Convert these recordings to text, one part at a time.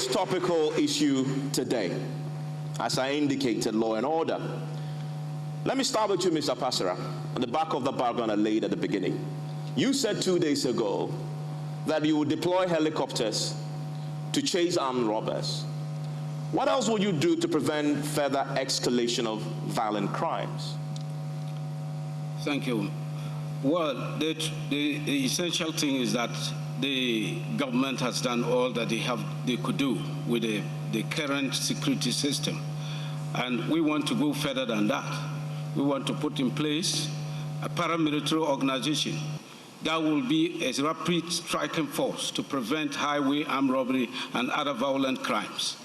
most topical issue today, as I indicated, law and order. Let me start with you, Mr. Pasera, on the back of the background I laid at the beginning. You said 2 days ago that you would deploy helicopters to chase armed robbers. What else would you do to prevent further escalation of violent crimes? Thank you. Well, the essential thing is that the government has done all that they could do with the current security system. And we want to go further than that. We want to put in place a paramilitary organization that will be a rapid striking force to prevent highway armed robbery and other violent crimes.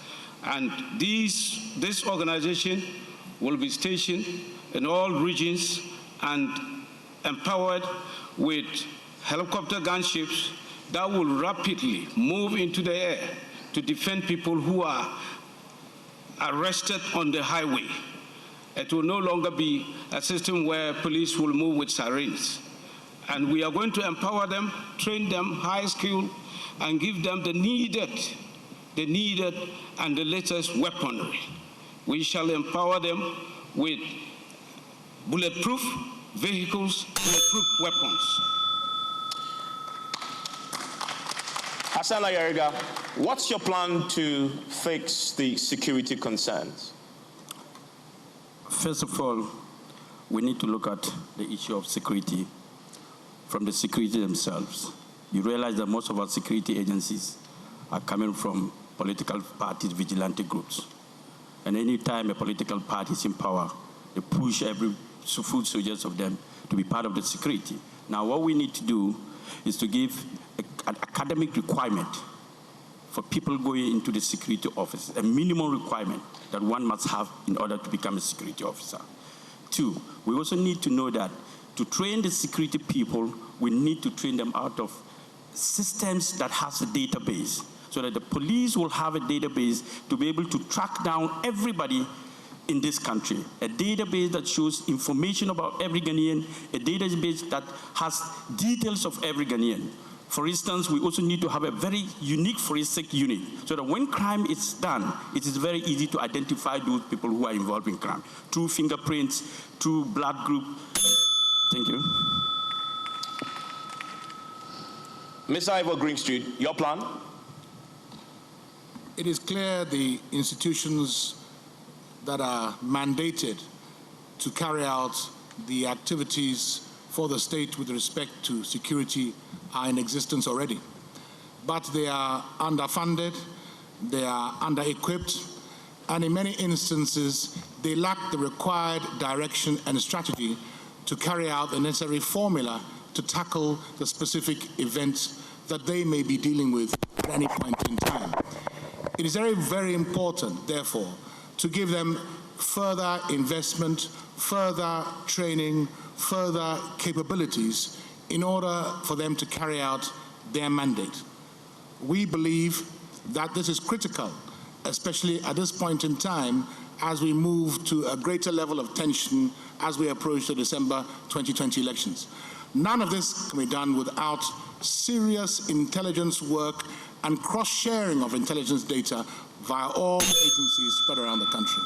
And this organization will be stationed in all regions and empowered with helicopter gunships that will rapidly move into the air to defend people who are arrested on the highway. It will no longer be a system where police will move with sirens. And we are going to empower them, train them, high skill, and give them the needed and the latest weaponry. We shall empower them with bulletproof vehicles, bulletproof weapons. Hassan Ayariga, what's your plan to fix the security concerns? First of all, we need to look at the issue of security from the security themselves. You realize that most of our security agencies are coming from political parties, vigilante groups. And any time a political party is in power, they push every foot soldiers of them to be part of the security. Now, what we need to do is to give an academic requirement for people going into the security office, a minimum requirement that one must have in order to become a security officer. 2, we also need to know that to train the security people, we need to train them out of systems that has a database, so that the police will have a database to be able to track down everybody in this country, a database that shows information about every Ghanaian, a database that has details of every Ghanaian. For instance, we also need to have a very unique forensic unit, so that when crime is done, it is very easy to identify those people who are involved in crime, through fingerprints, through blood group. Thank you. Ms. Ivor Greenstreet, your plan? It is clear the institutions that are mandated to carry out the activities for the state with respect to security are in existence already. But they are underfunded, they are under-equipped, and in many instances, they lack the required direction and strategy to carry out the necessary formula to tackle the specific events that they may be dealing with at any point in time. It is very, very important, therefore, to give them further investment, further training, further capabilities in order for them to carry out their mandate. We believe that this is critical, especially at this point in time as we move to a greater level of tension as we approach the December 2020 elections. None of this can be done without serious intelligence work and cross-sharing of intelligence data via all agencies spread around the country.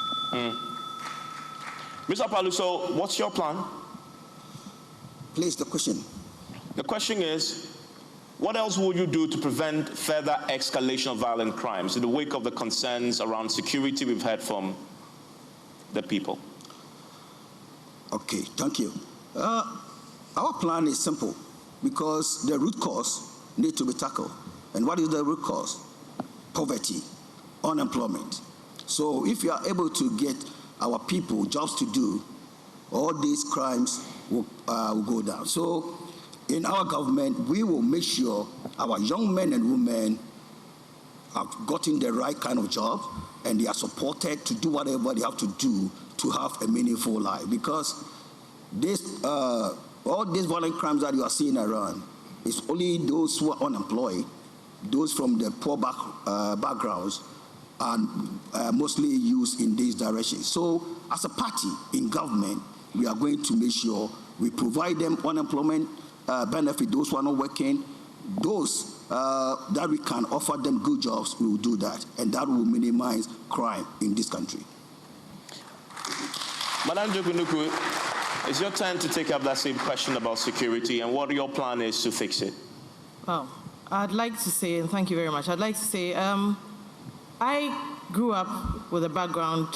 Mr. Paluso, what's your plan? Please, the question. The question is, what else will you do to prevent further escalation of violent crimes in the wake of the concerns around security we've heard from the people? Okay, thank you. Our plan is simple, because the root cause needs to be tackled. And what is the root cause? Poverty, unemployment. So if you are able to get our people jobs to do, all these crimes will go down. So in our government, we will make sure our young men and women have gotten the right kind of job, and they are supported to do whatever they have to do to have a meaningful life. Because this, all these violent crimes that you are seeing around, it's only those who are unemployed, those from the poor backgrounds, and mostly used in these directions. So as a party in government, we are going to make sure we provide them unemployment benefit, those who are not working, those that we can offer them good jobs, we will do that, and that will minimize crime in this country. Madam Jokunuku, it's your turn to take up that same question about security and what your plan is to fix it. Well, I'd like to say, and thank you very much, I'd like to say, I grew up with a background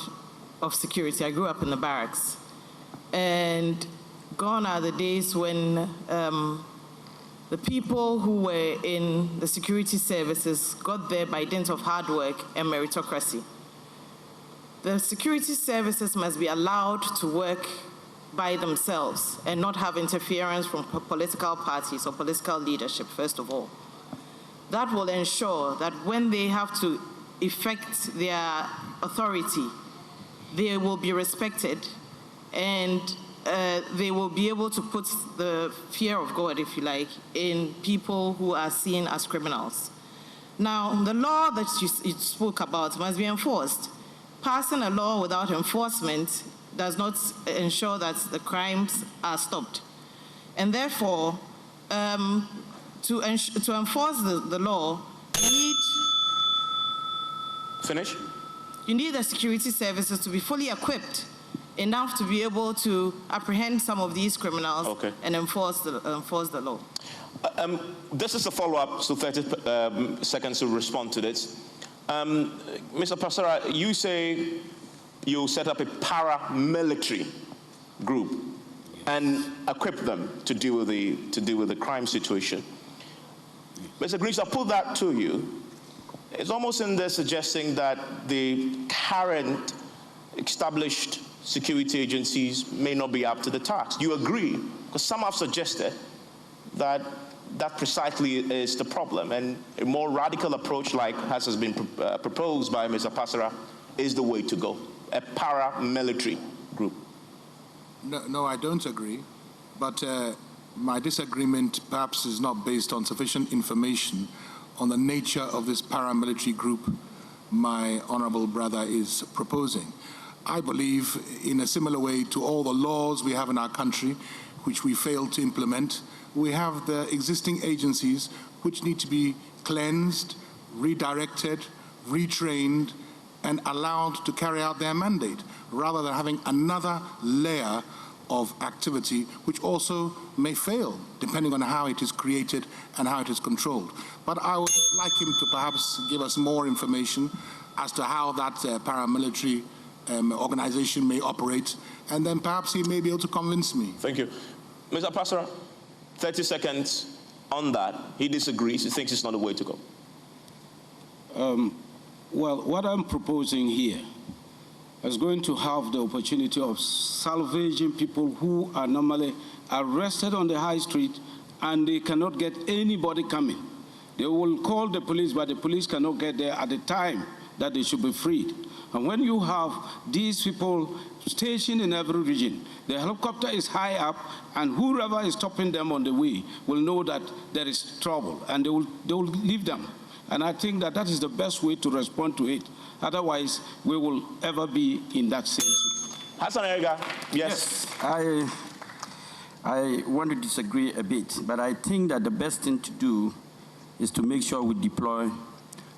of security. I grew up in the barracks. And gone are the days when the people who were in the security services got there by dint of hard work and meritocracy. The security services must be allowed to work by themselves and not have interference from political parties or political leadership, first of all. That will ensure that when they have to effect their authority, they will be respected and they will be able to put the fear of God, if you like, in people who are seen as criminals. Now, the law that you spoke about must be enforced. Passing a law without enforcement does not ensure that the crimes are stopped. And therefore, to enforce the law, you need the security services to be fully equipped enough to be able to apprehend some of these criminals and enforce the law. This is a follow-up, so 30 seconds to respond to this. Mr. Pasara, you say you set up a paramilitary group and equip them to deal with the crime situation. Mr. Greaves, I put that to you. It's almost in there suggesting that the current established security agencies may not be up to the task. You agree? Because some have suggested that that precisely is the problem, and a more radical approach like has been proposed by Mr. Pasara is the way to go, a paramilitary group. No, I don't agree, but my disagreement perhaps is not based on sufficient information on the nature of this paramilitary group my honorable brother is proposing. I believe in a similar way to all the laws we have in our country, which we failed to implement, we have the existing agencies which need to be cleansed, redirected, retrained, and allowed to carry out their mandate, rather than having another layer of activity which also may fail, depending on how it is created and how it is controlled. But I would like him to perhaps give us more information as to how that paramilitary organization may operate, and then perhaps he may be able to convince me. Thank you. Mr. Pasara, 30 seconds on that. He disagrees. He thinks it's not the way to go. Well, what I'm proposing here is going to have the opportunity of salvaging people who are normally arrested on the high street and they cannot get anybody coming. They will call the police, but the police cannot get there at the time that they should be freed. And when you have these people stationed in every region, the helicopter is high up, and whoever is stopping them on the way will know that there is trouble, and they will leave them. And I think that that is the best way to respond to it. Otherwise, we will ever be in that same. Hassan Ega, yes. I want to disagree a bit, but I think that the best thing to do is to make sure we deploy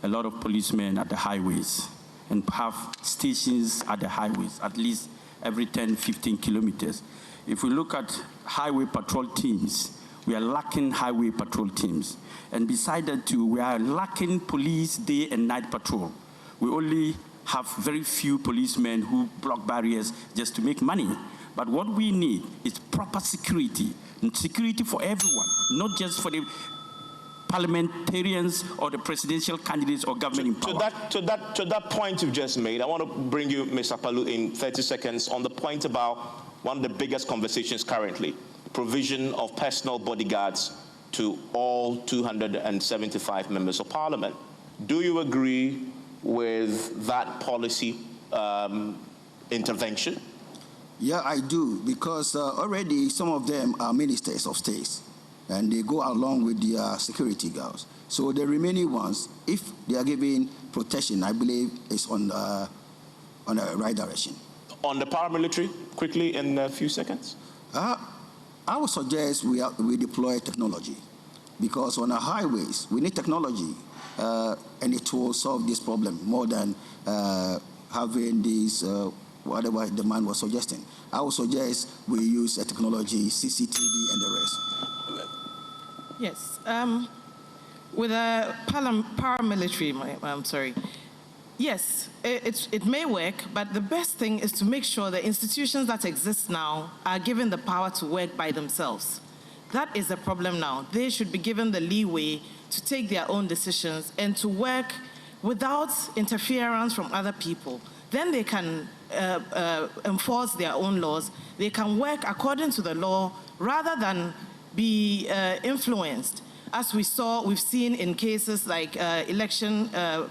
a lot of policemen at the highways and have stations at the highways, at least every 10, 15 kilometers. If we look at highway patrol teams, we are lacking highway patrol teams. And beside that too, we are lacking police day and night patrol. We only have very few policemen who block barriers just to make money. But what we need is proper security, and security for everyone, not just for the parliamentarians or the presidential candidates or government in power. To that point you've just made, I want to bring you, Mr. Palu, in 30 seconds on the point about one of the biggest conversations currently, provision of personal bodyguards to all 275 members of parliament. Do you agree with that policy intervention? Yeah, I do, because already some of them are ministers of states, and they go along with the security guards. So the remaining ones, if they are given protection, I believe is on the right direction. On the paramilitary, quickly in a few seconds. I would suggest we deploy technology. because on our highways, we need technology, and it will solve this problem more than having these, whatever the man was suggesting. I would suggest we use technology, CCTV, and the rest. Yes. With a paramilitary, I'm sorry. Yes, it may work, but the best thing is to make sure the institutions that exist now are given the power to work by themselves. That is the problem now. They should be given the leeway to take their own decisions and to work without interference from other people. Then they can enforce their own laws. They can work according to the law rather than be influenced, as we've seen in cases like election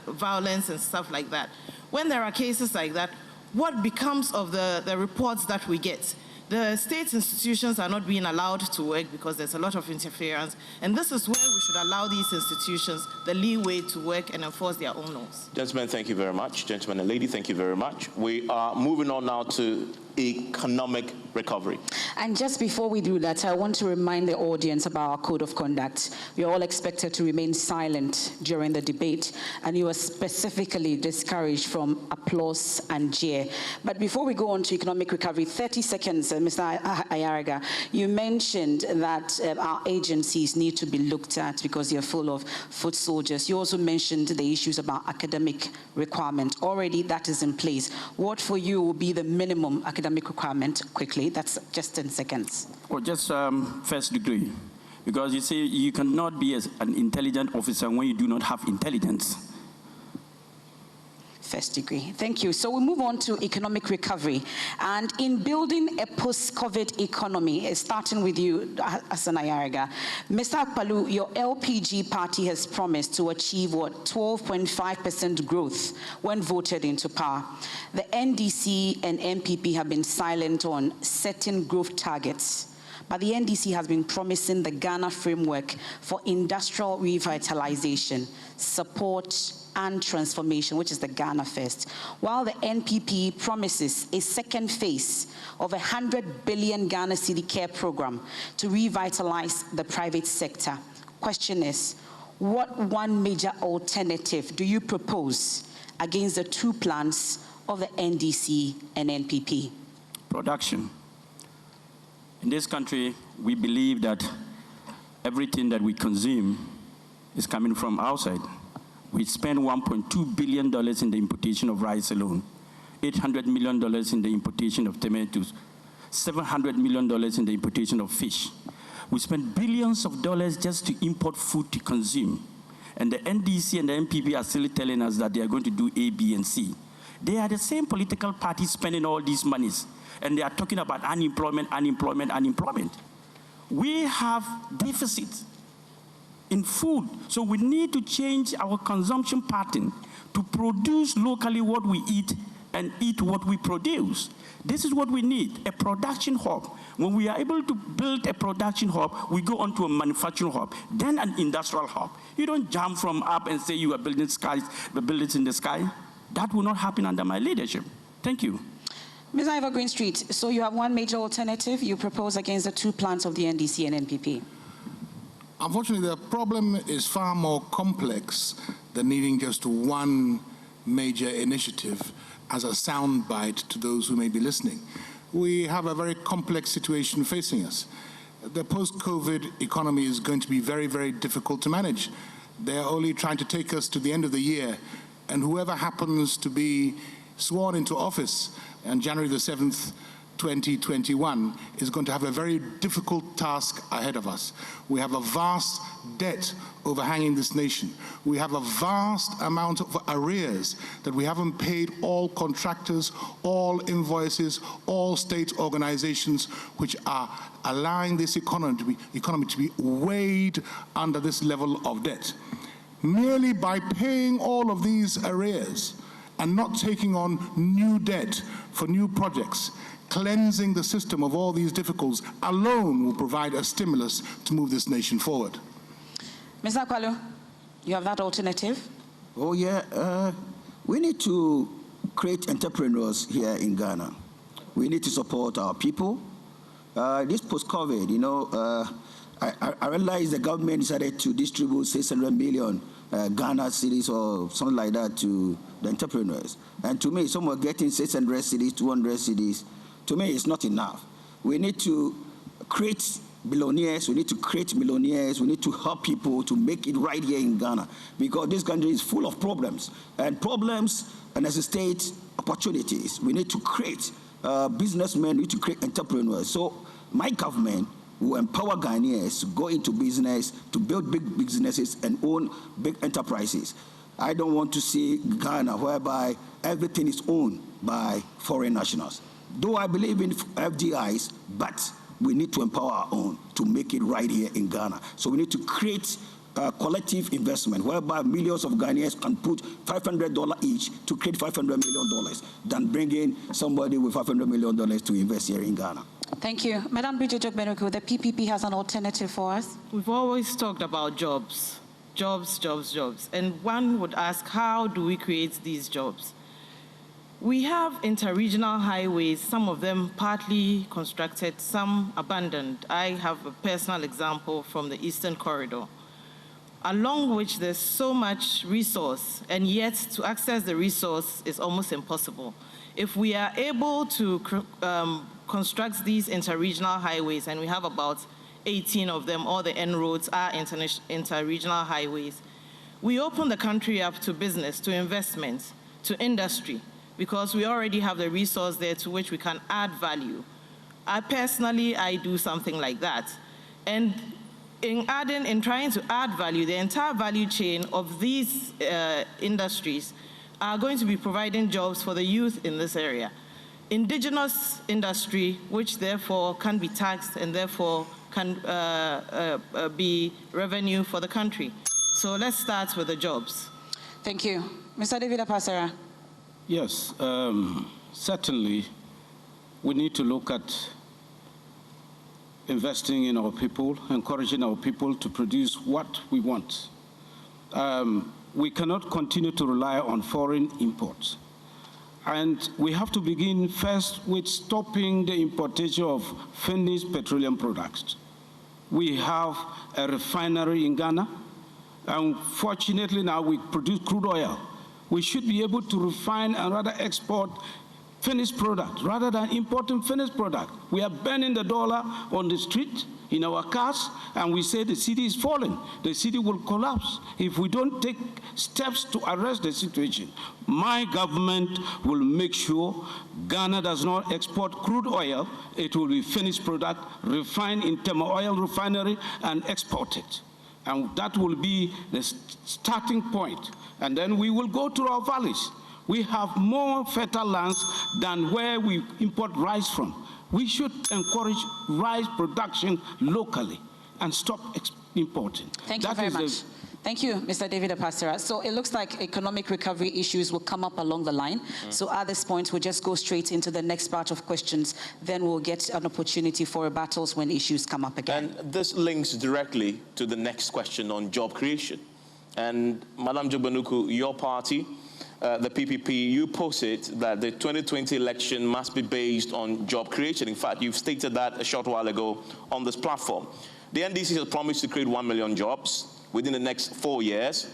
violence and stuff like that. When there are cases like that, what becomes of the reports that we get? The state institutions are not being allowed to work because there's a lot of interference, and this is where we should allow these institutions the leeway to work and enforce their own laws. Gentlemen, thank you very much. Gentlemen and lady, thank you very much. We are moving on now to economic recovery. And just before we do that, I want to remind the audience about our code of conduct. We are all expected to remain silent during the debate, and you are specifically discouraged from applause and jeer. But before we go on to economic recovery, 30 seconds, Mr. Ayaraga, you mentioned that our agencies need to be looked at because they are full of foot soldiers. You also mentioned the issues about academic requirement. Already that is in place. What for you will be the minimum academic requirement? Quickly, that's just 10 seconds. Or just first degree. Because you see, you cannot be an intelligent officer when you do not have intelligence. First degree. Thank you. So we move on to economic recovery. And in building a post-COVID economy, starting with you, Hassan Ayaraga, Mr. Akpalu, your LPG party has promised to achieve, 12.5% growth when voted into power. The NDC and MPP have been silent on setting growth targets. But the NDC has been promising the Ghana framework for industrial revitalization, support, and transformation, which is the Ghana First, while the NPP promises a second phase of 100 billion Ghana cedi care program to revitalize the private sector. Question is, what one major alternative do you propose against the two plans of the NDC and NPP? Production. In this country, we believe that everything that we consume is coming from outside. We spend $1.2 billion in the importation of rice alone, $800 million in the importation of tomatoes, $700 million in the importation of fish. We spend billions of dollars just to import food to consume. And the NDC and the MPP are still telling us that they are going to do A, B, and C. They are the same political parties spending all these monies, and they are talking about unemployment, unemployment, unemployment. We have deficits in food, so we need to change our consumption pattern to produce locally what we eat and eat what we produce. This is what we need, a production hub. When we are able to build a production hub, we go on to a manufacturing hub, then an industrial hub. You don't jump from up and say you are building buildings in the sky. That will not happen under my leadership. Thank you. Ms. Ivor Greenstreet, so you have one major alternative you propose against the two plans of the NDC and NPP. Unfortunately, the problem is far more complex than needing just one major initiative as a soundbite to those who may be listening. We have a very complex situation facing us. The post-COVID economy is going to be very, very difficult to manage. They're only trying to take us to the end of the year, and whoever happens to be sworn into office on January the 7th, 2021 is going to have a very difficult task ahead of us. We have a vast debt overhanging this nation. We have a vast amount of arrears that we haven't paid all contractors, all invoices, all state organizations, which are allowing this economy to be weighed under this level of debt. Merely by paying all of these arrears and not taking on new debt for new projects, cleansing the system of all these difficulties alone will provide a stimulus to move this nation forward. Mr. Akpalu, you have that alternative? Oh, yeah. We need to create entrepreneurs here in Ghana. We need to support our people. This post-COVID, I realize the government decided to distribute 600 million Ghana cedis or something like that to the entrepreneurs. And to me, some are getting 600 cedis, 200 cedis. To me, it's not enough. We need to create billionaires, we need to create millionaires, we need to help people to make it right here in Ghana, because this country is full of problems. And problems, and as a state, opportunities. We need to create businessmen, we need to create entrepreneurs. So my government will empower Ghanaians to go into business, to build big businesses and own big enterprises. I don't want to see Ghana whereby everything is owned by foreign nationals. Though I believe in FDIs, but we need to empower our own to make it right here in Ghana. So we need to create collective investment whereby millions of Ghanaians can put $500 each to create $500 million than bringing somebody with $500 million to invest here in Ghana. Thank you. Madam Bridget Jogbenuku, the PPP has an alternative for us. We've always talked about jobs. Jobs, jobs, jobs. And one would ask, how do we create these jobs? We have interregional highways, some of them partly constructed, some abandoned. I have a personal example from the Eastern Corridor, along which there's so much resource, and yet to access the resource is almost impossible. If we are able to construct these interregional highways, and we have about 18 of them, all the end roads are interregional highways, we open the country up to business, to investment, to industry, because we already have the resource there to which we can add value. I do something like that. And in trying to add value, the entire value chain of these industries are going to be providing jobs for the youth in this area. Indigenous industry, which therefore can be taxed and therefore can be revenue for the country. So let's start with the jobs. Thank you. Mr. David Apasara. Yes, certainly we need to look at investing in our people, encouraging our people to produce what we want. We cannot continue to rely on foreign imports. And we have to begin first with stopping the importation of finished petroleum products. We have a refinery in Ghana, and fortunately now we produce crude oil. We should be able to refine and rather export finished product rather than importing finished product. We are burning the dollar on the street in our cars, and we say the city is falling. The city will collapse if we don't take steps to arrest the situation. My government will make sure Ghana does not export crude oil. It will be finished product, refined in Tema Oil Refinery, and exported. And that will be the starting point. And then we will go to our valleys. We have more fertile lands than where we import rice from. We should encourage rice production locally and stop importing. Thank you very much. Thank you, Mr. David Apasara. So it looks like economic recovery issues will come up along the line. So at this point, we'll just go straight into the next part of questions. Then we'll get an opportunity for rebuttals when issues come up again. And this links directly to the next question on job creation. And Madam Jogbenuku, your party, the PPP, you posit that the 2020 election must be based on job creation. In fact, you've stated that a short while ago on this platform. The NDC has promised to create 1 million jobs within the next 4 years,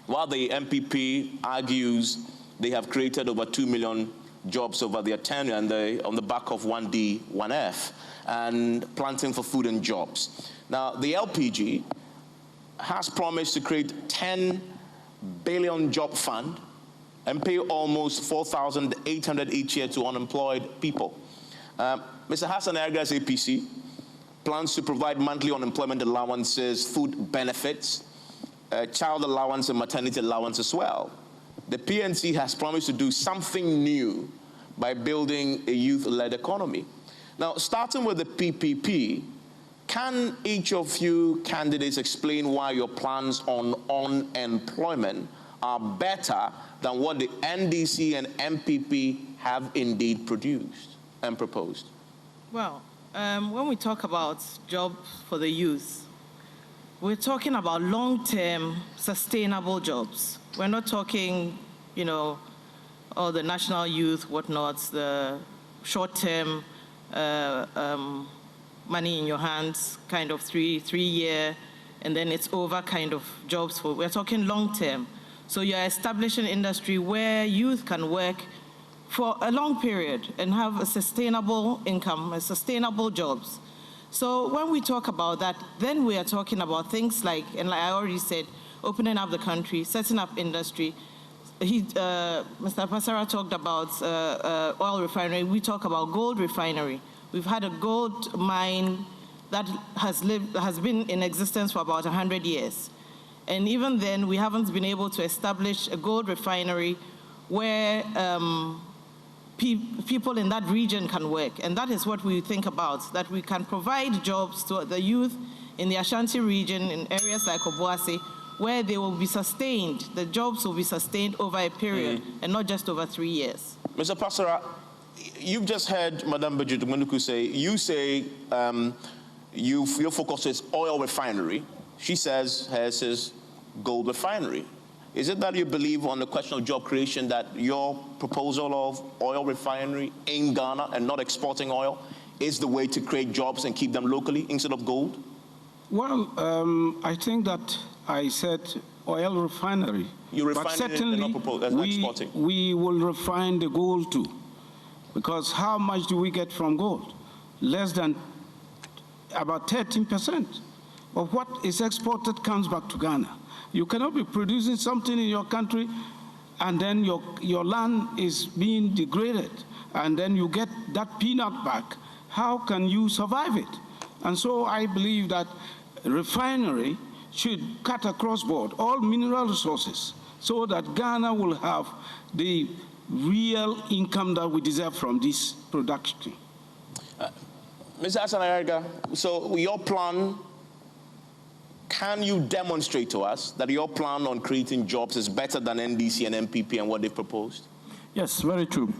while the MPP argues they have created over 2 million jobs over their tenure and on the back of 1D, 1F, and planting for food and jobs. Now, the LPG has promised to create 10 billion job fund and pay almost 4,800 each year to unemployed people. Mr. Hassan Ayarga's APC plans to provide monthly unemployment allowances, food benefits, child allowance and maternity allowance as well. The PNC has promised to do something new by building a youth-led economy. Now, starting with the PPP, can each of you candidates explain why your plans on unemployment are better than what the NDC and MPP have indeed produced and proposed? Well, when we talk about jobs for the youth, we're talking about long-term, sustainable jobs. We're not talking, all the national youth, whatnots, the short-term money in your hands, kind of three-year, and then it's over kind of jobs for, we're talking long-term. So you're establishing industry where youth can work for a long period and have a sustainable income, sustainable jobs. So when we talk about that, then we are talking about things like, and like I already said, opening up the country, setting up industry. Mr. Pasara talked about oil refinery. We talk about gold refinery. We've had a gold mine that has been in existence for about 100 years. And even then, we haven't been able to establish a gold refinery where people in that region can work. And that is what we think about, that we can provide jobs to the youth in the Ashanti region, in areas like Obuasi, where they will be sustained, the jobs will be sustained over a period and not just over 3 years. Mr. Pasara, you've just heard Madame Bajutumanuku say, you say your focus is oil refinery. She says hers is gold refinery. Is it that you believe on the question of job creation that your proposal of oil refinery in Ghana and not exporting oil is the way to create jobs and keep them locally instead of gold? Well, I think that I said oil refinery. You refine but it certainly and not exporting. We will refine the gold too. Because how much do we get from gold? Less than about 13% of what is exported comes back to Ghana. You cannot be producing something in your country and then your land is being degraded and then you get that peanut back. How can you survive it? And so I believe that refinery should cut across board all mineral resources so that Ghana will have the real income that we deserve from this production. Mr. Asanayarga, so your plan, can you demonstrate to us that your plan on creating jobs is better than NDC and MPP and what they've proposed? Yes, very true.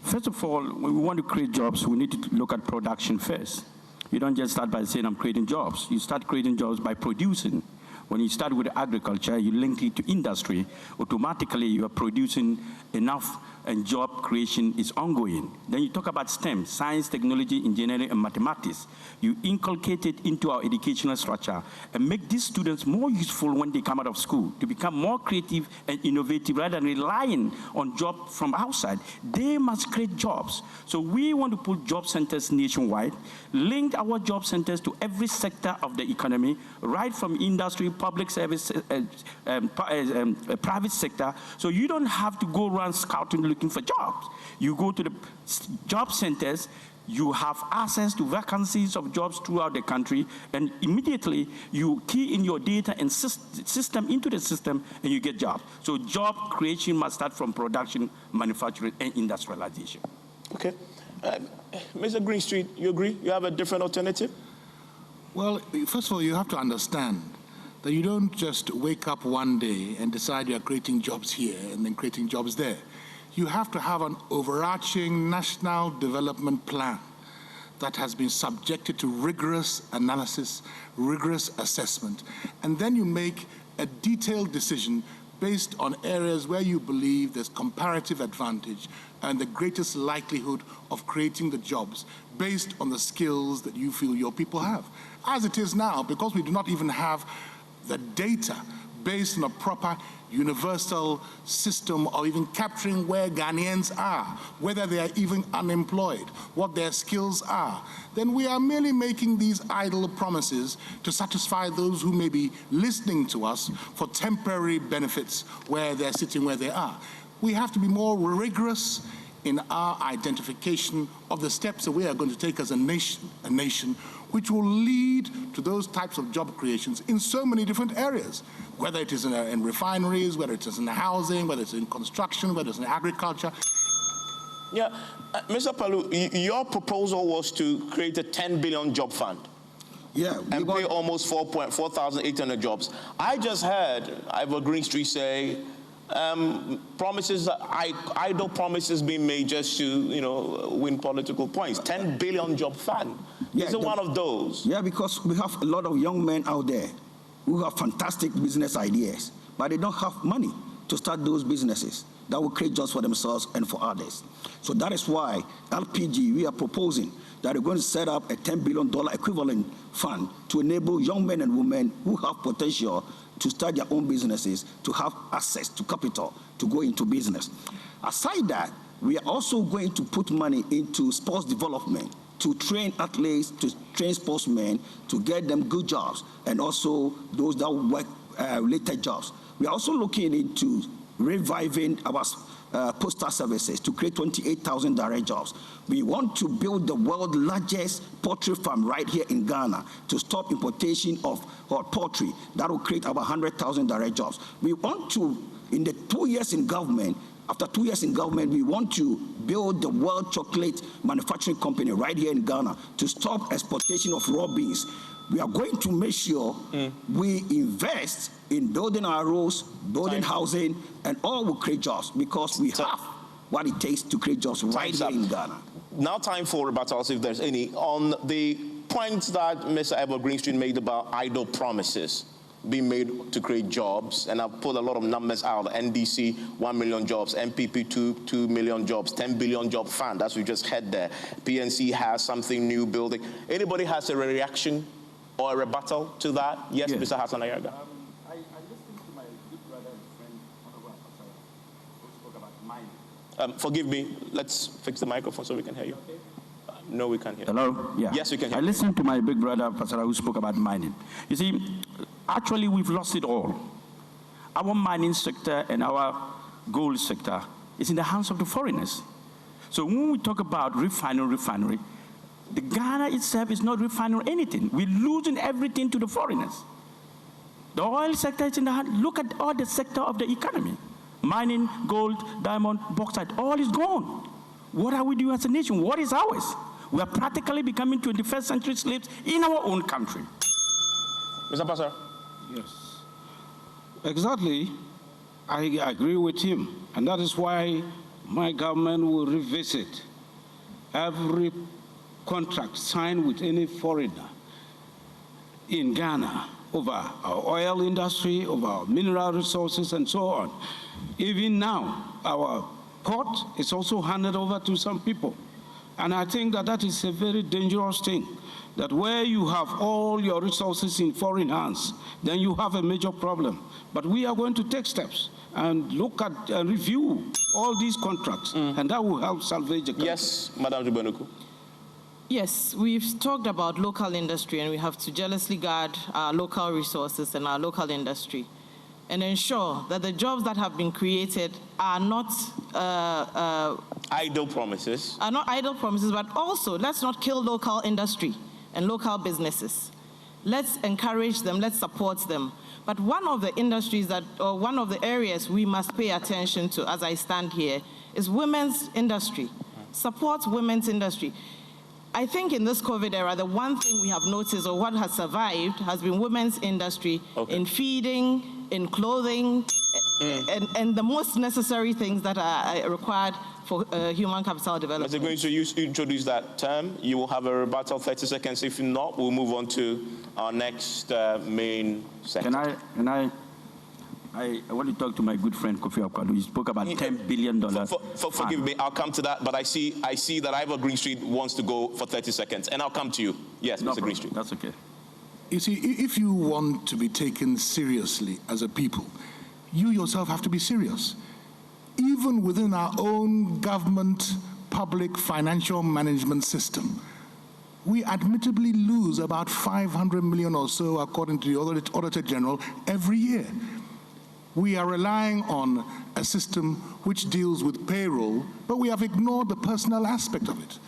First of all, when we want to create jobs, we need to look at production first. You don't just start by saying, I'm creating jobs. You start creating jobs by producing. When you start with agriculture, you link it to industry, automatically you are producing enough and job creation is ongoing. Then you talk about STEM, science, technology, engineering, and mathematics. You inculcate it into our educational structure and make these students more useful when they come out of school to become more creative and innovative rather than relying on jobs from outside. They must create jobs. So we want to put job centers nationwide, link our job centers to every sector of the economy, right from industry, public service, private sector. So you don't have to go around scouting looking for jobs. You go to the job centers, you have access to vacancies of jobs throughout the country, and immediately you key in your data and system into the system, and you get jobs. So job creation must start from production, manufacturing, and industrialization. Okay. Mr. Greenstreet, you agree? You have a different alternative? Well, first of all, you have to understand that you don't just wake up one day and decide you're creating jobs here and then creating jobs there. You have to have an overarching national development plan that has been subjected to rigorous analysis, rigorous assessment, and then you make a detailed decision based on areas where you believe there's comparative advantage and the greatest likelihood of creating the jobs based on the skills that you feel your people have. As it is now, because we do not even have the data based on a proper universal system or even capturing where Ghanaians are, whether they are even unemployed, what their skills are, then we are merely making these idle promises to satisfy those who may be listening to us for temporary benefits where they're sitting where they are. We have to be more rigorous in our identification of the steps that we are going to take as a nation which will lead to those types of job creations in so many different areas, whether it is in refineries, whether it is in housing, whether it's in construction, whether it's in agriculture. Yeah, Mr. Palu, your proposal was to create a 10 billion job fund. Yeah, and pay almost 4,800 jobs. I just heard Ivor Greenstreet say promises, idle promises being made just to, win political points. 10 billion job fund. Yeah, is it one of those? Yeah, because we have a lot of young men out there who have fantastic business ideas, but they don't have money to start those businesses. that will create jobs for themselves and for others. So that is why LPG, we are proposing that we're going to set up a $10 billion equivalent fund to enable young men and women who have potential to start their own businesses, to have access to capital, to go into business. Aside that, we are also going to put money into sports development, to train athletes, to train sportsmen, to get them good jobs, and also those that work related jobs. We are also looking into reviving our postal services to create 28,000 direct jobs. We want to build the world's largest poultry farm right here in Ghana to stop importation of poultry. That will create about 100,000 direct jobs. We want to, in the 2 years in government, after 2 years in government, we want to build the world chocolate manufacturing company right here in Ghana to stop exportation of raw beans. We are going to make sure we invest in building our roads, building housing, and all will create jobs because we have what it takes to create jobs right here in Ghana. Now time for rebuttals, if there's any, on the points that Mr. Edward Greenstreet made about idle promises being made to create jobs, and I've put a lot of numbers out. NDC, 1 million jobs, MPP, 2 million jobs, 10 billion job fund, as we just had there. PNC has something new building. Anybody has a reaction or a rebuttal to that? Yes, Mr. Hassan Ayaga. I listened to my good brother and friend, Honorable Pasara, who spoke about mining. Forgive me, let's fix the microphone so we can hear you. No, we can't hear. Hello? Yeah. Yes, we can hear. I listened to my big brother, Pasara, who spoke about mining. You see, actually, we've lost it all. Our mining sector and our gold sector is in the hands of the foreigners. So when we talk about refinery, the Ghana itself is not refining anything. We're losing everything to the foreigners. The oil sector is in the hand. Look at all the sector of the economy. Mining, gold, diamond, bauxite, all is gone. What are we doing as a nation? What is ours? We are practically becoming 21st century slaves in our own country. Mr. Passer. Yes. Exactly. I agree with him. And that is why my government will revisit every contract signed with any foreigner in Ghana over our oil industry, over our mineral resources, and so on. Even now, our port is also handed over to some people. And I think that that is a very dangerous thing, that where you have all your resources in foreign hands, then you have a major problem. But we are going to take steps and look at and review all these contracts, and that will help salvage the country. Yes, Madam Dubenuku. Yes, we've talked about local industry, and we have to jealously guard our local resources and our local industry and ensure that the jobs that have been created are not idle promises. Are not idle promises, but also let's not kill local industry and local businesses. Let's encourage them, let's support them. But one of the industries that, or one of the areas we must pay attention to as I stand here is women's industry. Support women's industry. I think in this COVID era, the one thing we have noticed, or what has survived, has been women's industry in feeding, in clothing, and the most necessary things that are required for human capital development. As you're going to introduce that term, you will have a rebuttal, 30 seconds. If not, we'll move on to our next main section. I want to talk to my good friend Kofi Akwalu. He spoke about $10 billion. Forgive me, I'll come to that, but I see that Ivor Greenstreet wants to go for 30 seconds, and I'll come to you. Yes, no Mr. Greenstreet. That's okay. You see, if you want to be taken seriously as a people, you yourself have to be serious. Even within our own government, public financial management system, we admittedly lose about 500 million or so, according to the Auditor General, every year. We are relying on a system which deals with payroll, but we have ignored the personal aspect of it.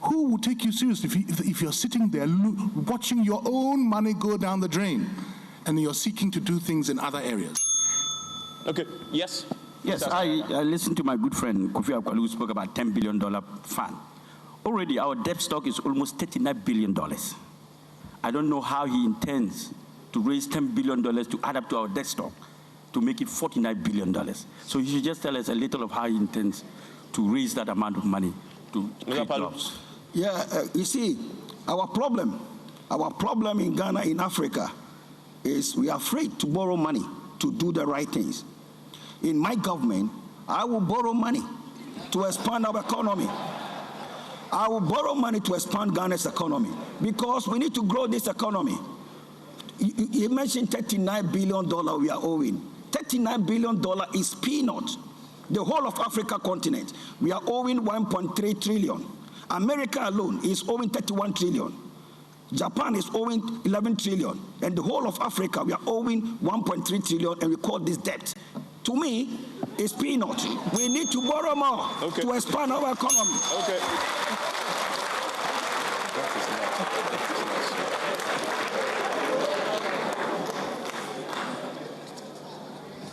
Who will take you seriously if you're sitting there watching your own money go down the drain and you're seeking to do things in other areas? Okay, yes? Yes, I listened to my good friend Kofi Akwalu, who spoke about $10 billion fund. Already our debt stock is almost $39 billion. I don't know how he intends to raise $10 billion to add up to our debt stock to make it $49 billion. So he should just tell us a little of how he intends to raise that amount of money to create jobs. Yeah, you see, our problem in Ghana, in Africa, is we are afraid to borrow money to do the right things. In my government, I will borrow money to expand our economy. I will borrow money to expand Ghana's economy because we need to grow this economy. You mentioned $39 billion we are owing. $39 billion is peanut. The whole of Africa continent, we are owing 1.3 trillion. America alone is owing 31 trillion. Japan is owing 11 trillion. And the whole of Africa, we are owing 1.3 trillion, and we call this debt. To me, it's peanut. We need to borrow more to expand our economy. Okay.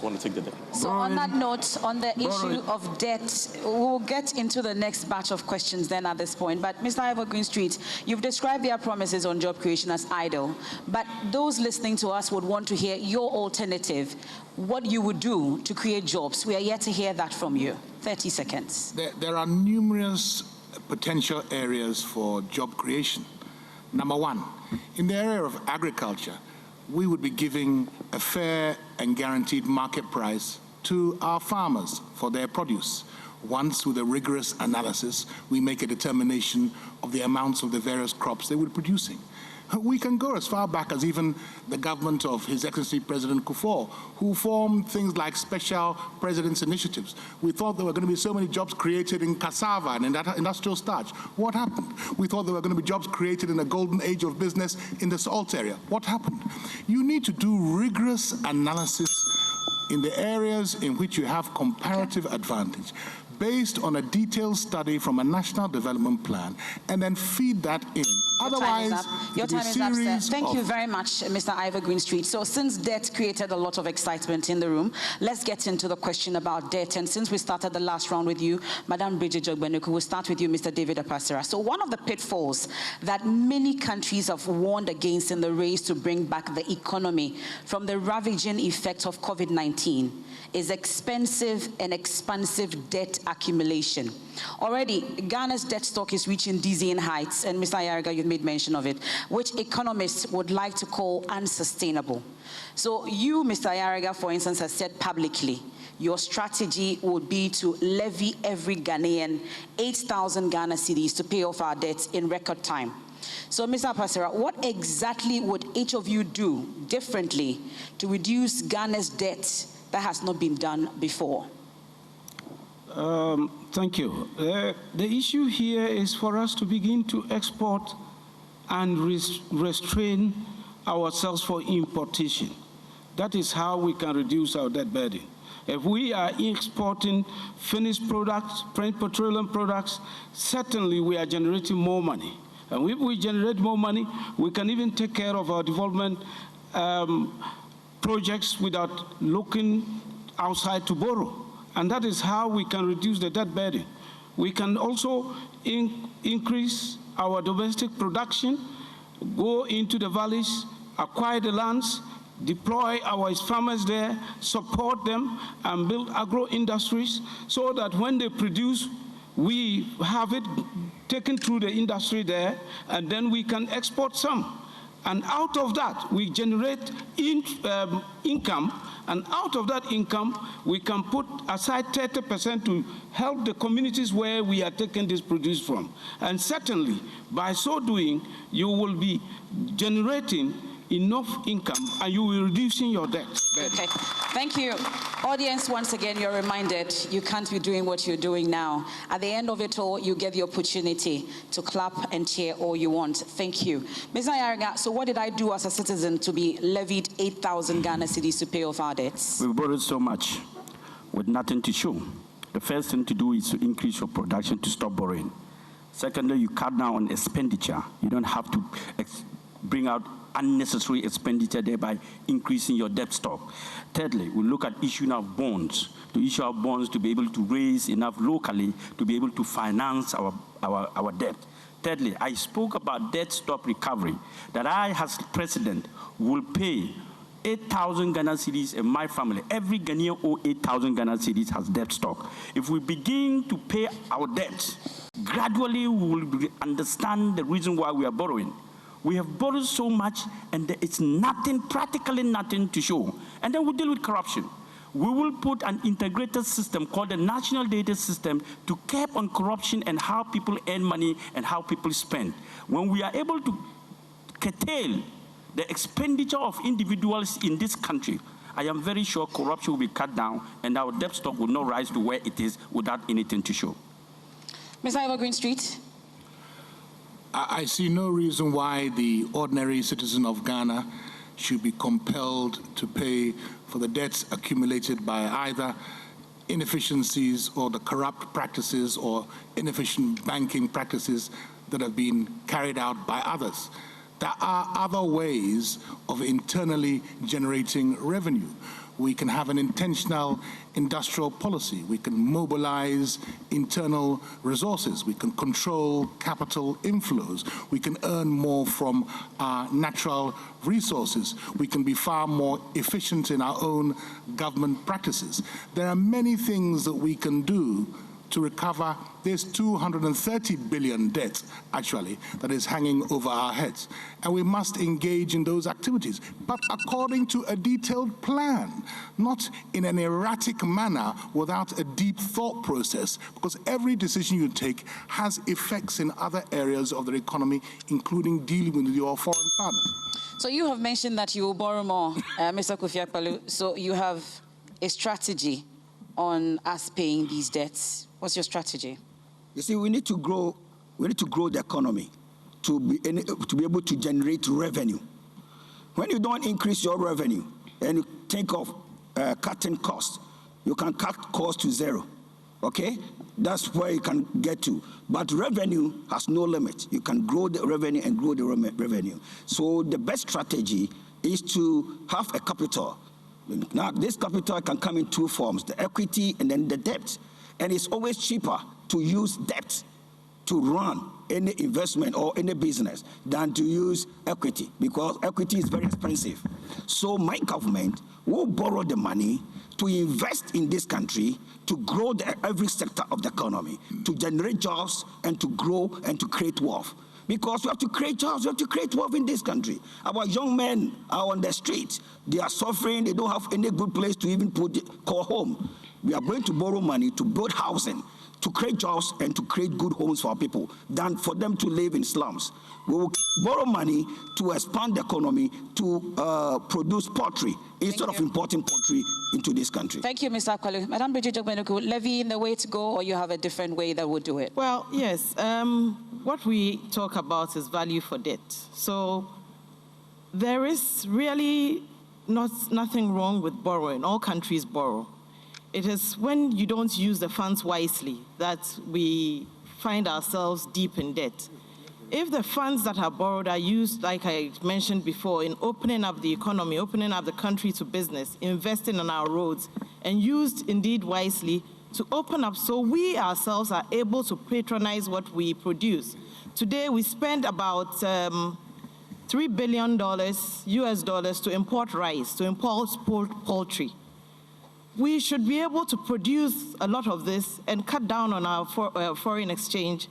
Want to take the debt? So on that note, on the issue of debt, we'll get into the next batch of questions then at this point. But Mr. Ivor Greenstreet, you've described their promises on job creation as idle. But those listening to us would want to hear your alternative, what you would do to create jobs. We are yet to hear that from you. 30 seconds. There are numerous potential areas for job creation. Number one, in the area of agriculture, we would be giving a fair and guaranteed market price to our farmers for their produce. Once, with a rigorous analysis, we make a determination of the amounts of the various crops they were producing. We can go as far back as even the government of His Excellency President Kufuor, who formed things like special president's initiatives. We thought there were going to be so many jobs created in cassava and in that industrial starch. What happened? We thought there were going to be jobs created in the golden age of business in the salt area. What happened? You need to do rigorous analysis in the areas in which you have comparative advantage, based on a detailed study from a national development plan, and then feed that in. Otherwise, your time is up, sir. Thank you very much, Mr. Ivor Greenstreet. So since debt created a lot of excitement in the room, let's get into the question about debt. And since we started the last round with you, Madam Bridget Jogbenuku, we'll start with you, Mr. David Apasera. So one of the pitfalls that many countries have warned against in the race to bring back the economy from the ravaging effects of COVID-19 is expensive and expansive debt accumulation. Already, Ghana's debt stock is reaching dizzying heights, and Mr. Ayariga, you've made mention of it, which economists would like to call unsustainable. So you, Mr. Ayariga, for instance, has said publicly, your strategy would be to levy every Ghanaian 8,000 Ghana cedis to pay off our debts in record time. So, Mr. Apasera, what exactly would each of you do differently to reduce Ghana's debt that has not been done before? Thank you. The issue here is for us to begin to export and restrain ourselves for importation. That is how we can reduce our debt burden. If we are exporting finished products, petroleum products, certainly we are generating more money. And if we generate more money, we can even take care of our development projects without looking outside to borrow. And that is how we can reduce the debt burden. We can also increase our domestic production, go into the valleys, acquire the lands, deploy our farmers there, support them, and build agro-industries so that when they produce, we have it taken through the industry there, and then we can export some. And out of that, we generate income, and out of that income, we can put aside 30% to help the communities where we are taking this produce from. And certainly, by so doing, you will be generating enough income and you will be reducing your debt. Okay, thank you. Audience, once again, you're reminded you can't be doing what you're doing now. At the end of it all, you get the opportunity to clap and cheer all you want. Thank you. Ms. Ayariga, so what did I do as a citizen to be levied 8,000 Ghana cedis to pay off our debts? We've borrowed so much with nothing to show. The first thing to do is to increase your production to stop borrowing. Secondly, you cut down on expenditure. You don't have to bring out unnecessary expenditure, thereby increasing your debt stock. Thirdly, we look at issuing of bonds, to issue our bonds to be able to raise enough locally to be able to finance our debt. Thirdly, I spoke about debt stock recovery, that I, as president, will pay 8,000 Ghana cedis in my family. Every Ghanaian owes 8,000 Ghana cedis has debt stock. If we begin to pay our debt, gradually we will understand the reason why we are borrowing. We have borrowed so much, and it's nothing, practically nothing to show. And then we deal with corruption. We will put an integrated system called the National Data System to cap on corruption and how people earn money and how people spend. When we are able to curtail the expenditure of individuals in this country, I am very sure corruption will be cut down and our debt stock will not rise to where it is without anything to show. Mr. Ivor Greenstreet. I see no reason why the ordinary citizen of Ghana should be compelled to pay for the debts accumulated by either inefficiencies or the corrupt practices or inefficient banking practices that have been carried out by others. There are other ways of internally generating revenue. We can have an intentional industrial policy. We can mobilize internal resources. We can control capital inflows. We can earn more from our natural resources. We can be far more efficient in our own government practices. There are many things that we can do to recover this 230 billion debt, actually, that is hanging over our heads. And we must engage in those activities, but according to a detailed plan, not in an erratic manner without a deep thought process, because every decision you take has effects in other areas of the economy, including dealing with your foreign partners. So you have mentioned that you will borrow more, Mr. Kofi Akpaloo. So you have a strategy on us paying these debts. What's your strategy? You see, we need to grow the economy to be able to generate revenue. When you don't increase your revenue and you think of cutting costs, you can cut costs to zero, okay? That's where you can get to. But revenue has no limit. You can grow the revenue and grow the revenue. So the best strategy is to have a capital. Now, this capital can come in two forms, the equity and then the debt. And it's always cheaper to use debt to run any investment or any business than to use equity, because equity is very expensive. So my government will borrow the money to invest in this country, to grow every sector of the economy, to generate jobs and to grow and to create wealth. Because we have to create jobs, we have to create wealth in this country. Our young men are on the streets. They are suffering. They don't have any good place to even call home. We are going to borrow money to build housing, to create jobs and to create good homes for our people, than for them to live in slums. We will borrow money to expand the economy, to produce poultry instead of importing poultry into this country. Thank you, Mr. Akpaloo. Madam Bridget Jogbenuku, levy in the way to go, or you have a different way that would do it? Well, yes. What we talk about is value for debt. So there is really nothing wrong with borrowing. All countries borrow. It is when you don't use the funds wisely that we find ourselves deep in debt. If the funds that are borrowed are used, like I mentioned before, in opening up the economy, opening up the country to business, investing in our roads, and used indeed wisely to open up so we ourselves are able to patronize what we produce. Today we spend about $3 billion US dollars to import rice, to import poultry. We should be able to produce a lot of this and cut down on our foreign exchange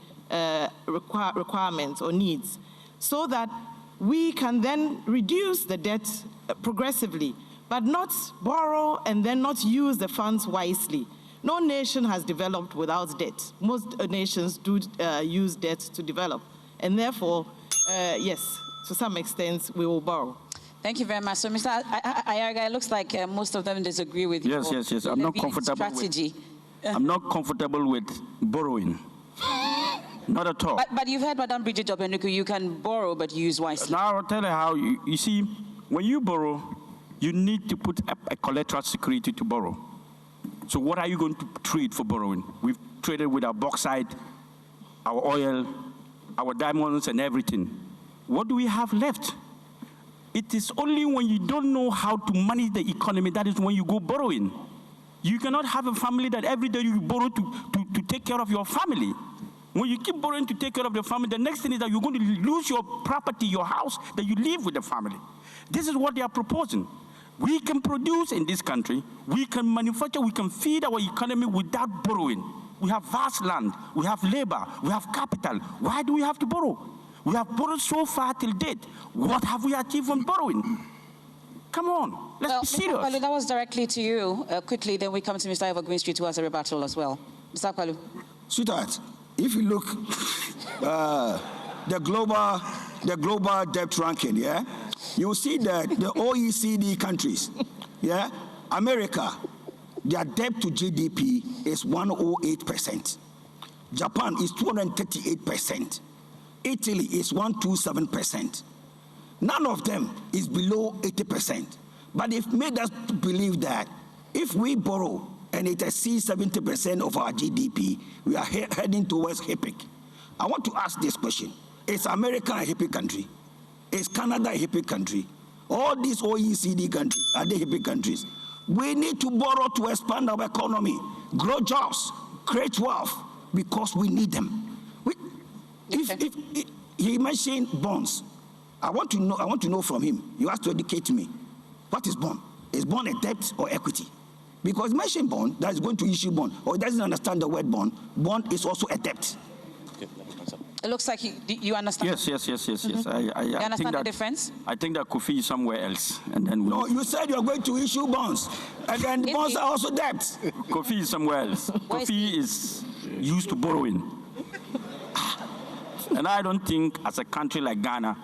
requirements or needs, so that we can then reduce the debt progressively, but not borrow and then not use the funds wisely. No nation has developed without debt. Most nations do use debt to develop. And therefore, yes, to some extent, we will borrow. Thank you very much. So, Mr. Ayarga, it looks like most of them disagree with you. Yes. I'm not comfortable strategy. I'm not comfortable with borrowing. Not at all. But you've heard Madam Bridget Jogbenuku, you can borrow but use wisely. Now I'll tell you how. You see, when you borrow, you need to put a collateral security to borrow. So what are you going to trade for borrowing? We've traded with our bauxite, our oil, our diamonds and everything. What do we have left? It is only when you don't know how to manage the economy, that is when you go borrowing. You cannot have a family that every day you borrow to take care of your family. When you keep borrowing to take care of your family, the next thing is that you're going to lose your property, your house, that you live with the family. This is what they are proposing. We can produce in this country, we can manufacture, we can feed our economy without borrowing. We have vast land, we have labor, we have capital. Why do we have to borrow? We have borrowed so far till date. What have we achieved from borrowing? Come on. Let's be serious. Mr. Akpalu, that was directly to you. Quickly, then we come to Mr. Evergreen Street, who has a rebuttal as well. Mr. Akpalu. Sweetheart, if you look the global debt ranking, yeah, you will see that the OECD countries, yeah, America, their debt to GDP is 108%. Japan is 238%. Italy is 127%. None of them is below 80%. But they've made us believe that if we borrow and it exceeds 70% of our GDP, we are heading towards HIPIC. I want to ask this question. Is America a HIPIC country? Is Canada a HIPIC country? All these OECD countries, are they HIPIC countries? We need to borrow to expand our economy, grow jobs, create wealth, because we need them. If he mentioned bonds, I want to know from him. You have to educate me. What is bond? Is bond a debt or equity? Because he mentioned bond, that is going to issue bond, or he doesn't understand the word bond. Bond is also a debt. It looks like you understand. Yes. Mm-hmm. I understand the difference? I think that Kofi is somewhere else. And then no, you said you're going to issue bonds. And then bonds are also debts. Kofi is somewhere else. Kofi is used to borrowing. And I don't think as a country like Ghana,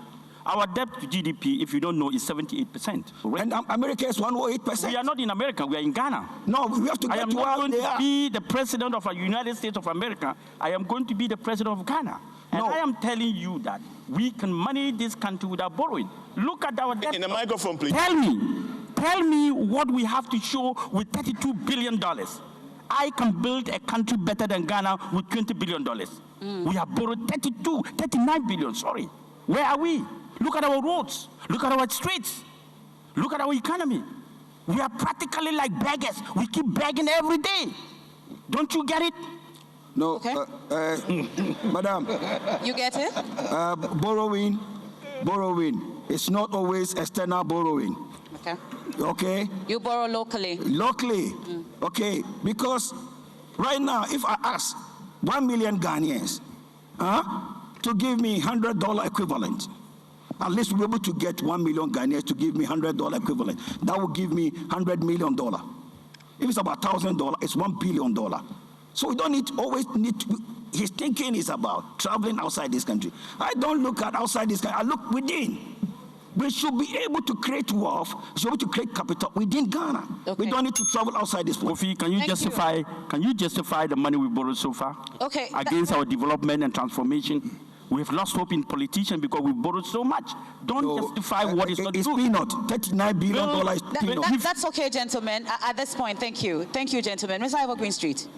our debt to GDP, if you don't know, is 78%. Right? And America is 108%. We are not in America, we are in Ghana. No, we have to get I am not going to be the president of the United States of America. I am going to be the president of Ghana. And I am telling you that we can manage this country without borrowing. Look at our debt. In the microphone, please. Tell me what we have to show with $32 billion. I can build a country better than Ghana with $20 billion. We have borrowed 39 billion, sorry. Where are we? Look at our roads. Look at our streets. Look at our economy. We are practically like beggars. We keep begging every day. Don't you get it? No, okay. Madam. You get it? Borrowing. It's not always external borrowing. Okay. Okay? You borrow locally. Locally. Okay, because right now, if I ask 1 million Ghanaians to give me $100 equivalent, at least we'll be able to get 1 million Ghanaians to give me $100 equivalent. That will give me $100 million. If it's about $1,000, it's $1 billion. So we don't always need to, his thinking is about traveling outside this country. I don't look at outside this country, I look within. We should be able to create wealth, should be able to create capital within Ghana. Okay. We don't need to travel outside this place. Kofi, can you justify the money we borrowed so far? Okay. Against our development and transformation? We have lost hope in politicians because we borrowed so much. Don't justify what is not true. It's peanut. $39 billion is peanut. That's okay, gentlemen. At this point, thank you. Thank you, gentlemen. Mr. Evergreen Street.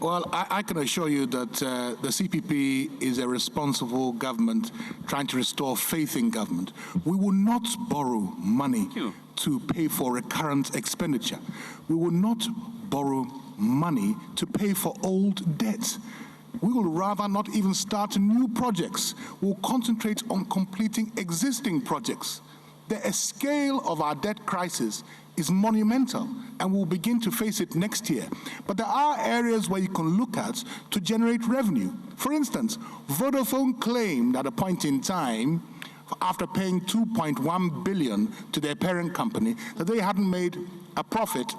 Well, I can assure you that the CPP is a responsible government trying to restore faith in government. We will not borrow money to pay for recurrent expenditure. We will not borrow money to pay for old debt. We will rather not even start new projects. We'll concentrate on completing existing projects. The scale of our debt crisis is monumental, and we'll begin to face it next year. But there are areas where you can look at to generate revenue. For instance, Vodafone claimed at a point in time, after paying $2.1 billion to their parent company, that they hadn't made a profit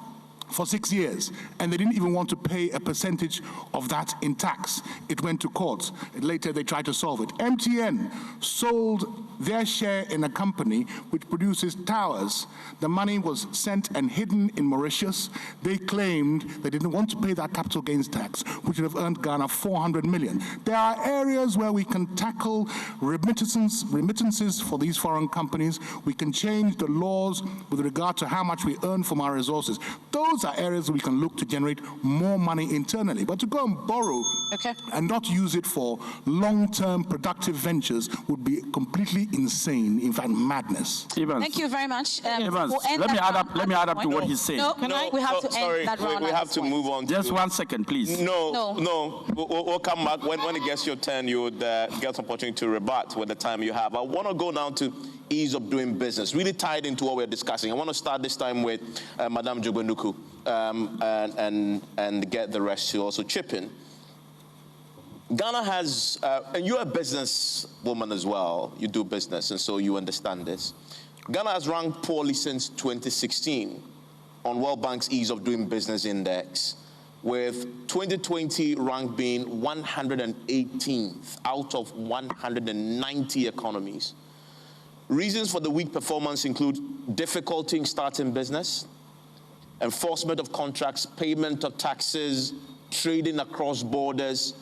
for 6 years, and they didn't even want to pay a percentage of that in tax. It went to court. Later, they tried to solve it. MTN sold their share in a company which produces towers. The money was sent and hidden in Mauritius. They claimed they didn't want to pay that capital gains tax, which would have earned Ghana $400 million. There are areas where we can tackle remittances for these foreign companies. We can change the laws with regard to how much we earn from our resources. Those are areas we can look to generate more money internally. But to go and borrow and not use it for long-term productive ventures would be completely insane, in fact, madness. Evans. Thank you very much. Evans, let me add up to what he's saying. We have to end that round. We have to move on. Just 1 second, please. No. We'll come back. When it gets your turn, you would get an opportunity to rebut with the time you have. I want to go now to ease of doing business, really tied into what we're discussing. I want to start this time with Madame Jogbenuku and get the rest to also chip in. Ghana has, and you're a business woman as well, you do business, and so you understand this. Ghana has ranked poorly since 2016 on World Bank's Ease of Doing Business Index, with 2020 rank being 118th out of 190 economies. Reasons for the weak performance include difficulty in starting business, enforcement of contracts, payment of taxes, trading across borders,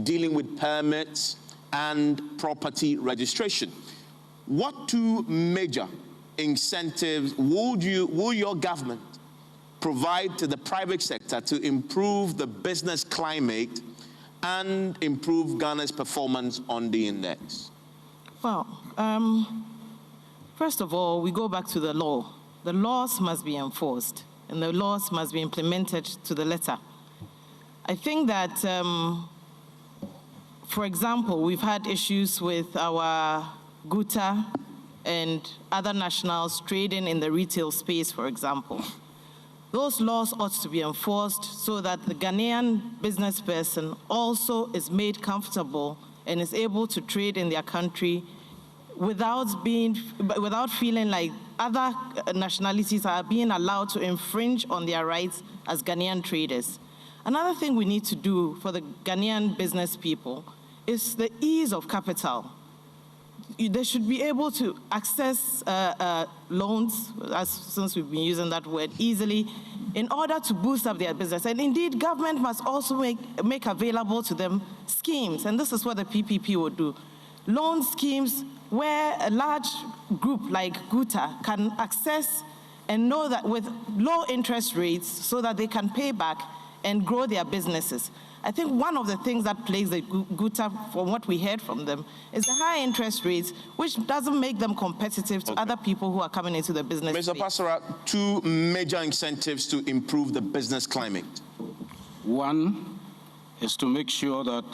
dealing with permits, and property registration. What two major incentives will your government provide to the private sector to improve the business climate and improve Ghana's performance on the index? Well, first of all, we go back to the law. The laws must be enforced, and the laws must be implemented to the letter. I think that, for example, we've had issues with our Guta and other nationals trading in the retail space, for example. Those laws ought to be enforced so that the Ghanaian business person also is made comfortable and is able to trade in their country without feeling like other nationalities are being allowed to infringe on their rights as Ghanaian traders. Another thing we need to do for the Ghanaian business people is the ease of capital. They should be able to access loans, since we've been using that word, easily in order to boost up their business. And indeed, government must also make available to them schemes, and this is what the PPP would do. Loan schemes where a large group like Guta can access and know that with low interest rates so that they can pay back and grow their businesses. I think one of the things that plagues the Guta, from what we heard from them, is the high interest rates, which doesn't make them competitive to other people who are coming into the business Mr. space. Pastora, two major incentives to improve the business climate. One is to make sure that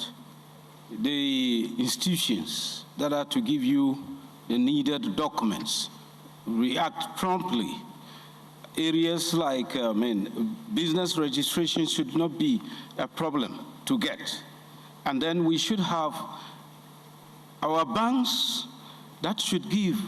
the institutions that are to give you the needed documents react promptly. Areas like, business registration should not be a problem to get. And then we should have our banks that should give,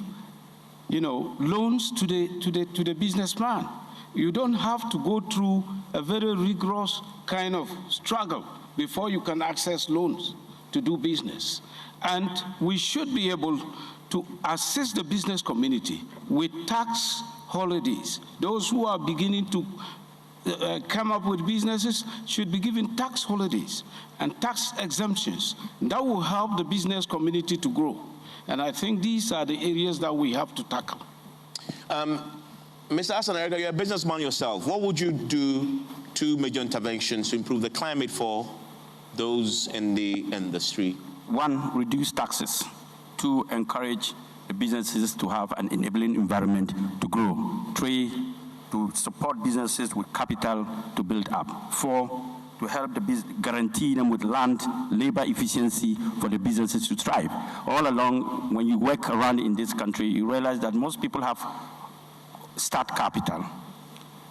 loans to the businessman. You don't have to go through a very rigorous kind of struggle before you can access loans to do business. And we should be able to assist the business community with tax holidays. Those who are beginning to come up with businesses should be given tax holidays and tax exemptions. That will help the business community to grow. And I think these are the areas that we have to tackle. Mr. Asanayaga, you're a businessman yourself. What would you do, two major interventions to improve the climate for those in the industry? One, reduce taxes. Two, encourage the businesses to have an enabling environment to grow. Three, to support businesses with capital to build up. Four, to help the guarantee them with land, labor efficiency for the businesses to thrive. All along, when you work around in this country, you realize that most people have start capital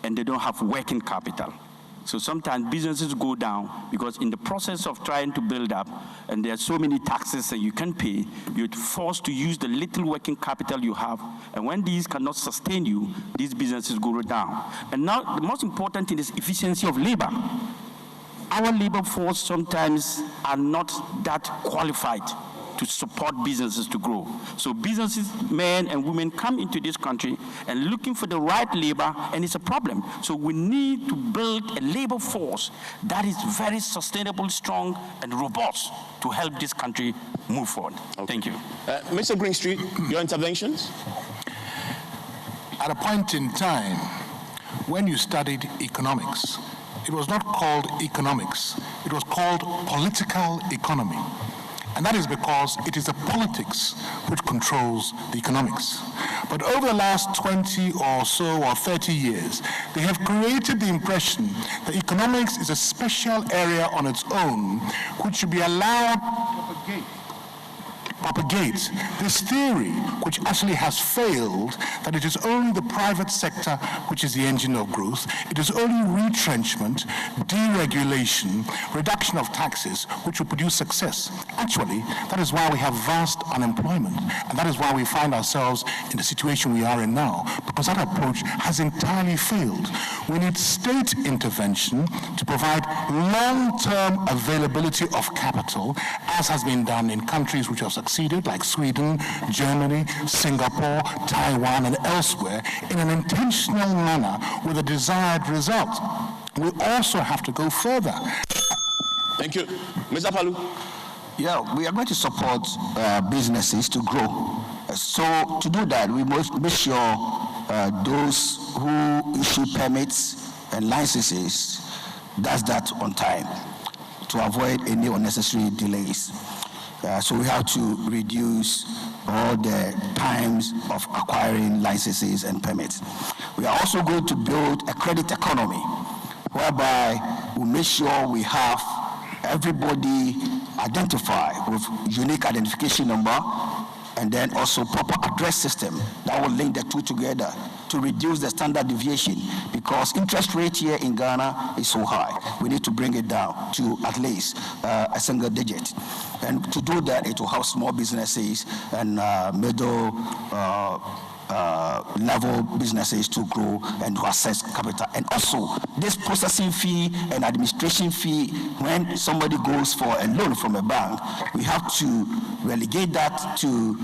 and they don't have working capital. So sometimes businesses go down because in the process of trying to build up, and there are so many taxes that you can pay, you're forced to use the little working capital you have, and when these cannot sustain you, these businesses go down. And now the most important thing is efficiency of labor. Our labor force sometimes are not that qualified to support businesses to grow. So businesses, men and women, come into this country and looking for the right labor, and it's a problem. So we need to build a labor force that is very sustainable, strong, and robust to help this country move forward. Okay. Thank you. Mr. Greenstreet, your interventions? At a point in time, when you studied economics, it was not called economics, it was called political economy. And that is because it is the politics which controls the economics. But over the last 20 or so or 30 years, they have created the impression that economics is a special area on its own, which should be allowed to propagate this theory, which actually has failed, that it is only the private sector which is the engine of growth. It is only retrenchment, deregulation, reduction of taxes which will produce success. Actually, that is why we have vast unemployment, and that is why we find ourselves in the situation we are in now, because that approach has entirely failed. We need state intervention to provide long-term availability of capital, as has been done in countries which have succeeded, like Sweden, Germany, Singapore, Taiwan, and elsewhere, in an intentional manner with a desired result. We also have to go further. Thank you. Mr. Palu. Yeah, we are going to support businesses to grow. So to do that, we must make sure those who issue permits and licenses does that on time to avoid any unnecessary delays. So we have to reduce all the times of acquiring licenses and permits. We are also going to build a credit economy whereby we make sure we have everybody identified with unique identification number, and then also proper address system that will link the two together to reduce the standard deviation, because interest rate here in Ghana is so high. We need to bring it down to at least a single digit. And to do that, it will help small businesses and middle level businesses to grow and to access capital. And also, this processing fee and administration fee, when somebody goes for a loan from a bank, we have to relegate that to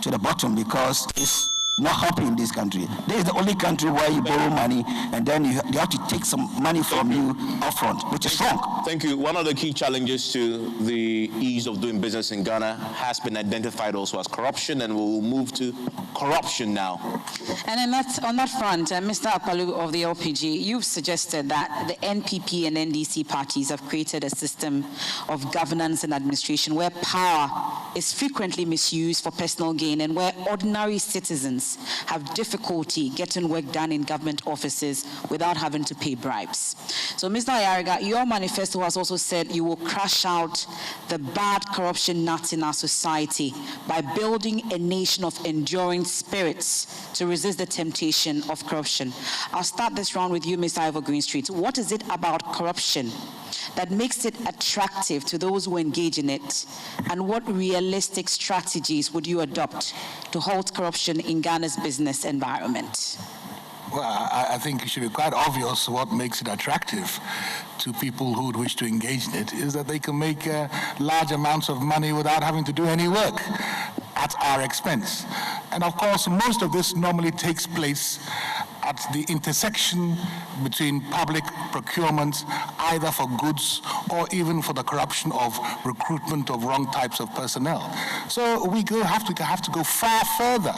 the bottom, because it's not helping in this country. This is the only country where you borrow money and then you have to take some money from you upfront, which is wrong. Thank you. One of the key challenges to the ease of doing business in Ghana has been identified also as corruption, and we'll move to corruption now. And on that front, Mr. Akpalu of the LPG, you've suggested that the NPP and NDC parties have created a system of governance and administration where power is frequently misused for personal gain, and where ordinary citizens have difficulty getting work done in government offices without having to pay bribes. So, Mr. Ayariga, your manifesto has also said you will crush out the bad corruption nuts in our society by building a nation of enduring spirits to resist the temptation of corruption. I'll start this round with you, Mr. Ivor Greenstreet. What is it about corruption that makes it attractive to those who engage in it, and what realistic strategies would you adopt to halt corruption in Ghana's business environment? Well, I think it should be quite obvious what makes it attractive to people who would wish to engage in it is that they can make large amounts of money without having to do any work at our expense. And of course, most of this normally takes place at the intersection between public procurement, either for goods or even for the corruption of recruitment of wrong types of personnel. So we have to go far further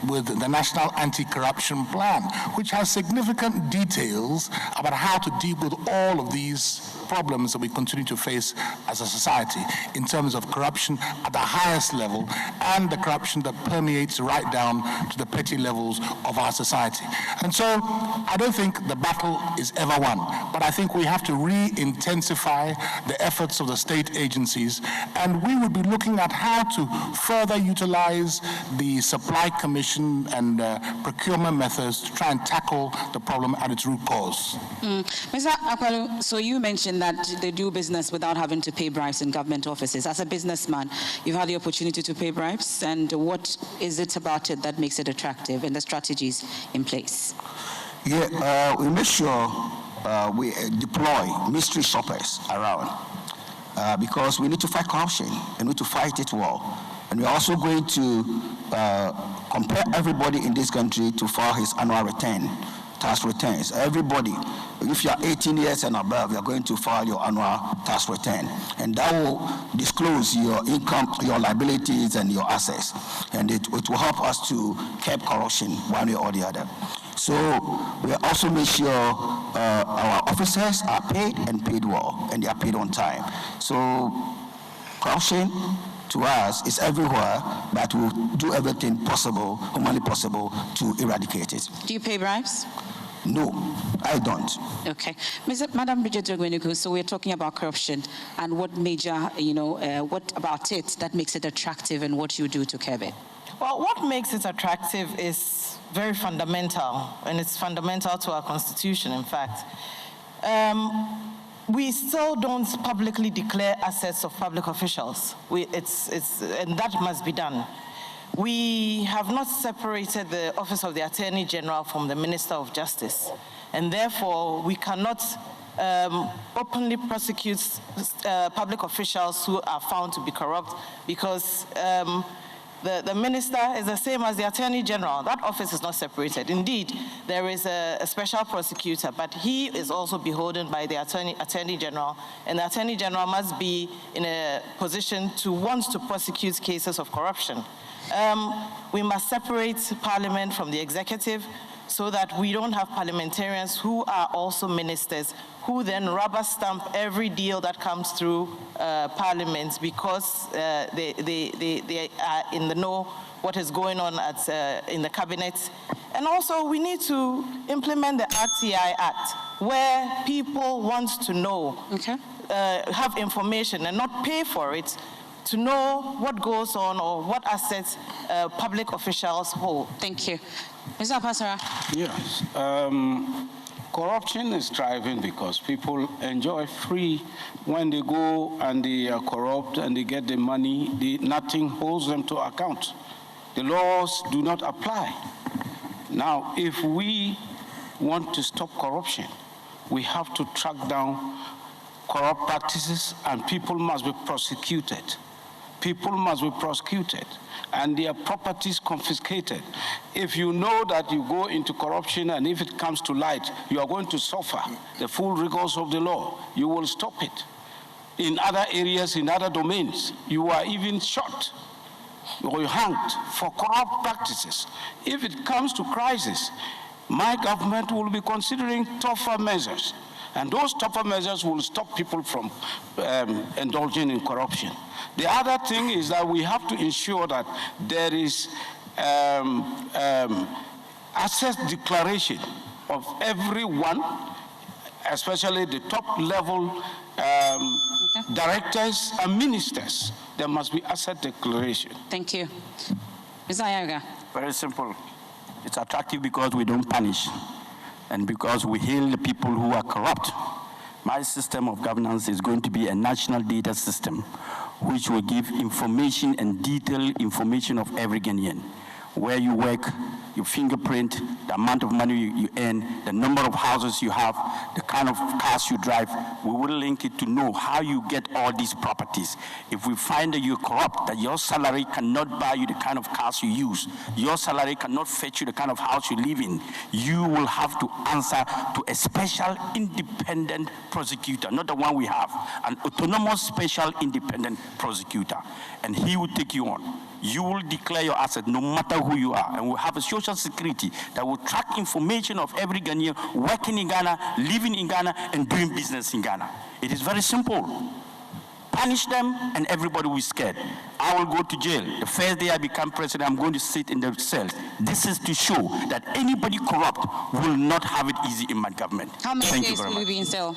with the National Anti-Corruption Plan, which has significant details about how to deal with all of these problems that we continue to face as a society in terms of corruption at the highest level and the corruption that permeates right down to the petty levels of our society. And so I don't think the battle is ever won, but I think we have to re-intensify the efforts of the state agencies, and we would be looking at how to further utilize the supply commission and procurement methods to try and tackle the problem at its root cause. Mr. Akpalu, so you mentioned that they do business without having to pay bribes in government offices. As a businessman, you've had the opportunity to pay bribes, and what is it about it that makes it attractive, and the strategies in place? Yeah, we make sure we deploy mystery shoppers around because we need to fight corruption and we need to fight it well. And we're also going to compel everybody in this country to file his annual return, tax returns. Everybody, if you're 18 years and above, you're going to file your annual tax return. And that will disclose your income, your liabilities, and your assets. And it will help us to curb corruption one way or the other. So we also make sure our officers are paid and paid well, and they are paid on time. So corruption to us is everywhere, but we'll do everything possible, humanly possible, to eradicate it. Do you pay bribes? No, I don't. Okay. Madam Bridget Ogwenugu, so we're talking about corruption and what major, what about it that makes it attractive and what you do to curb it? Well, what makes it attractive is very fundamental, and it's fundamental to our Constitution, in fact. We still don't publicly declare assets of public officials. And that must be done. We have not separated the Office of the Attorney General from the Minister of Justice, and therefore we cannot openly prosecute public officials who are found to be corrupt, because the minister is the same as the Attorney General. That office is not separated. Indeed, there is a special prosecutor, but he is also beholden by the Attorney General, and the Attorney General must be in a position to want to prosecute cases of corruption. We must separate Parliament from the executive so that we don't have parliamentarians who are also ministers, who then rubber stamp every deal that comes through Parliament because they are in the know what is going on in the cabinet. And also we need to implement the RTI Act, where people want to know, have information and not pay for it, to know what goes on or what assets public officials hold. Thank you. Mr. Apasara. Yes. Corruption is thriving because people enjoy free. When they go and they are corrupt and they get the money, nothing holds them to account. The laws do not apply. Now, if we want to stop corruption, we have to track down corrupt practices, and people must be prosecuted. People must be prosecuted and their properties confiscated. If you know that you go into corruption and if it comes to light, you are going to suffer the full rigors of the law, you will stop it. In other areas, in other domains, you are even shot or hanged for corrupt practices. If it comes to crisis, my government will be considering tougher measures, and those tougher measures will stop people from indulging in corruption. The other thing is that we have to ensure that there is asset declaration of everyone, especially the top level directors and ministers. There must be asset declaration. Thank you. Mr. Ayaga. Very simple. It's attractive because we don't punish and because we hail the people who are corrupt. My system of governance is going to be a national data system which will give information and detailed information of every Ghanaian. Where you work, your fingerprint, the amount of money you earn, the number of houses you have, the kind of cars you drive. We will link it to know how you get all these properties. If we find that you're corrupt, that your salary cannot buy you the kind of cars you use, your salary cannot fetch you the kind of house you live in, you will have to answer to a special independent prosecutor, not the one we have, an autonomous special independent prosecutor, and he will take you on. You will declare your asset no matter who you are, and we'll have a social security that will track information of every Ghanaian working in Ghana, living in Ghana, and doing business in Ghana. It is very simple. Punish them, and everybody will be scared. I will go to jail. The first day I become president, I'm going to sit in the cell. This is to show that anybody corrupt will not have it easy in my government. How many days will you be in cell?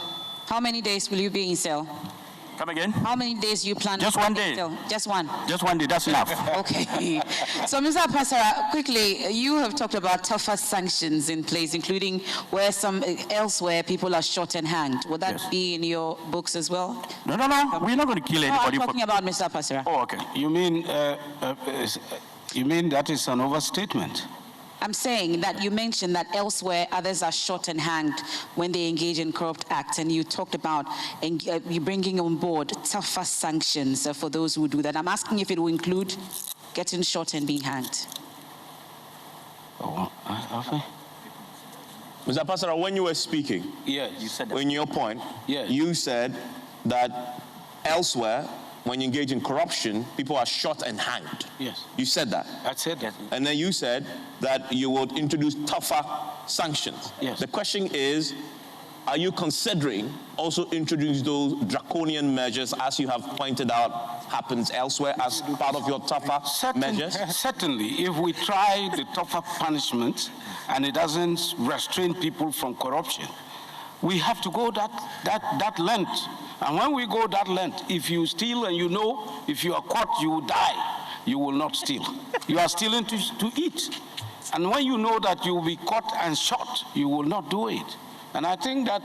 How many days will you be in cell? Come again? How many days do you plan? Just one day. Just one? Just one day, that's enough. Okay. So, Mr. Apasara, quickly, you have talked about tougher sanctions in place, including where elsewhere people are shot and hanged. Would that be in your books as well? No. We're not going to kill anybody. I'm talking about Mr. Apasara. Oh, okay. You mean that is an overstatement? I'm saying that you mentioned that elsewhere others are shot and hanged when they engage in corrupt acts, and you talked about you bringing on board tougher sanctions for those who do that. I'm asking if it will include getting shot and being hanged. Mr. Pastor, when you were speaking, you said that. In your point, you said that elsewhere, when you engage in corruption, people are shot and hanged. Yes. You said that. I said that. And then you said that you would introduce tougher sanctions. Yes. The question is, are you considering also introducing those draconian measures, as you have pointed out happens elsewhere, as part of your tougher measures? Certainly, if we try the tougher punishment and it doesn't restrain people from corruption, we have to go that length. And when we go that length, if you steal and you know if you are caught, you will die, you will not steal. You are stealing to eat. And when you know that you will be caught and shot, you will not do it. And I think that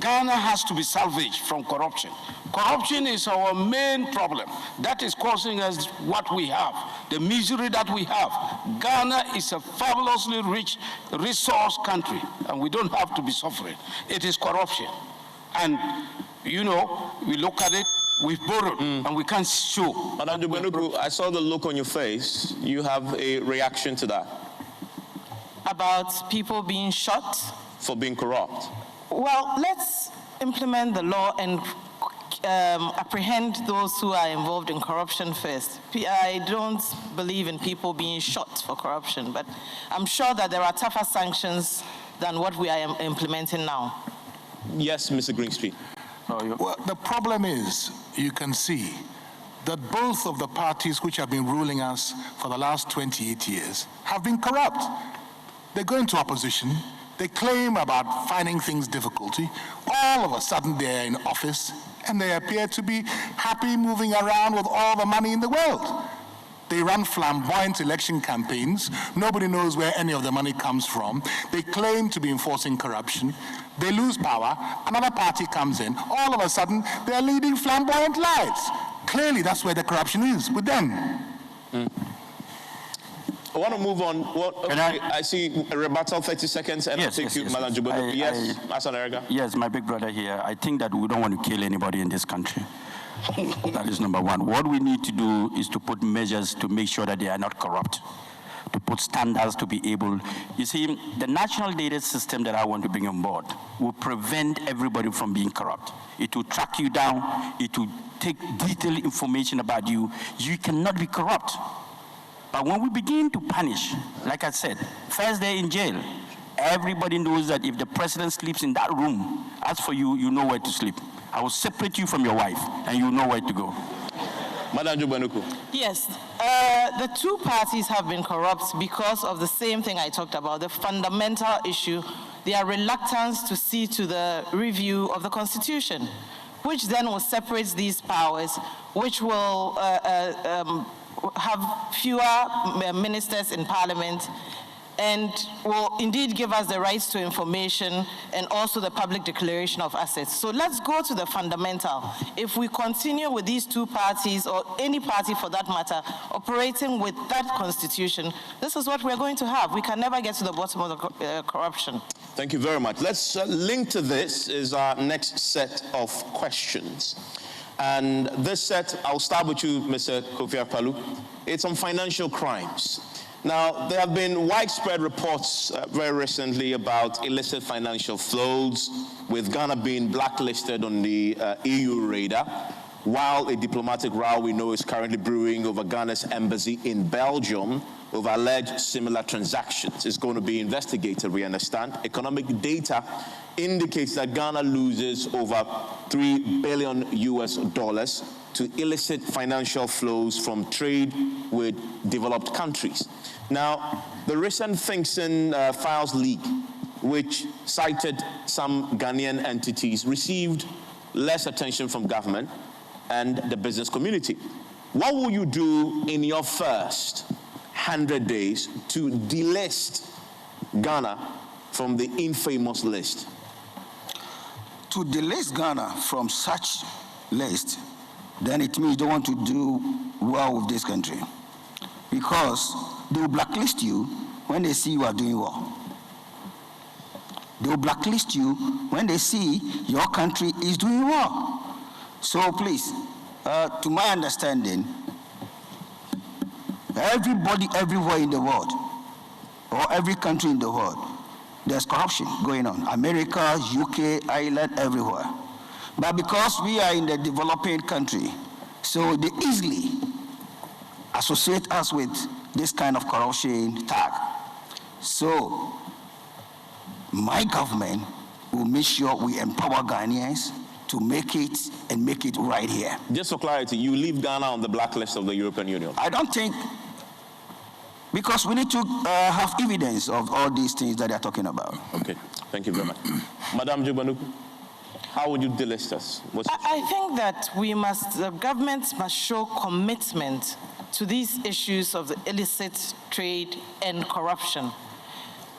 Ghana has to be salvaged from corruption. Corruption is our main problem. That is causing us what we have, the misery that we have. Ghana is a fabulously rich resource country, and we don't have to be suffering. It is corruption. And, you know, we look at it, we've borrowed, and we can't show. Madam Dubenuku, I saw the look on your face. You have a reaction to that? About people being shot? For being corrupt. Well, let's implement the law and apprehend those who are involved in corruption first. I don't believe in people being shot for corruption, but I'm sure that there are tougher sanctions than what we are implementing now. Yes, Mr. Greenstreet. Well, the problem is, you can see that both of the parties which have been ruling us for the last 28 years have been corrupt. They go into opposition, they claim about finding things difficulty. All of a sudden they're in office and they appear to be happy moving around with all the money in the world. They run flamboyant election campaigns. Nobody knows where any of the money comes from. They claim to be enforcing corruption. They lose power. Another party comes in. All of a sudden, they're leading flamboyant lives. Clearly, that's where the corruption is, with them. I want to move on. I see a rebuttal, 30 seconds, and yes, I'll take you, Madam Jubalu. Yes, Hassan Erga. Yes, my big brother here. I think that we don't want to kill anybody in this country. That is number one. What we need to do is to put measures to make sure that they are not corrupt, to put standards to be able. You see, the national data system that I want to bring on board will prevent everybody from being corrupt. It will track you down. It will take detailed information about you. You cannot be corrupt. But when we begin to punish, like I said, first day in jail, everybody knows that if the president sleeps in that room, as for you, you know where to sleep. I will separate you from your wife, and you know where to go. Madam Jubanuku. Yes, the two parties have been corrupt because of the same thing I talked about, the fundamental issue, their reluctance to see to the review of the Constitution, which then will separate these powers, which will have fewer ministers in Parliament, and will indeed give us the rights to information and also the public declaration of assets. So let's go to the fundamental. If we continue with these two parties, or any party for that matter, operating with that constitution, this is what we're going to have. We can never get to the bottom of the corruption. Thank you very much. Let's link to this is our next set of questions. And this set, I'll start with you, Mr. Kofi Akpalu. It's on financial crimes. Now, there have been widespread reports very recently about illicit financial flows, with Ghana being blacklisted on the EU radar, while a diplomatic row we know is currently brewing over Ghana's embassy in Belgium over alleged similar transactions. It's going to be investigated, we understand. Economic data indicates that Ghana loses over $3 billion to illicit financial flows from trade with developed countries. Now, the recent Thinkson Files leak, which cited some Ghanaian entities, received less attention from government and the business community. What will you do in your first 100 days to delist Ghana from the infamous list? To delist Ghana from such list, then it means you don't want to do well with this country, because they will blacklist you when they see you are doing well. They will blacklist you when they see your country is doing well. So please, to my understanding, everybody everywhere in the world, or every country in the world, there's corruption going on. America, UK, Ireland, everywhere. But because we are in the developing country, so they easily associate us with this kind of corruption tag. So my government we'll make sure we empower Ghanaians to make it and make it right here. Just for clarity, you leave Ghana on the blacklist of the European Union? I don't think, because we need to have evidence of all these things that they're talking about. Okay, thank you very much. Madam Jugbanuku, how would you delist us? I think that the government must show commitment to these issues of the illicit trade and corruption.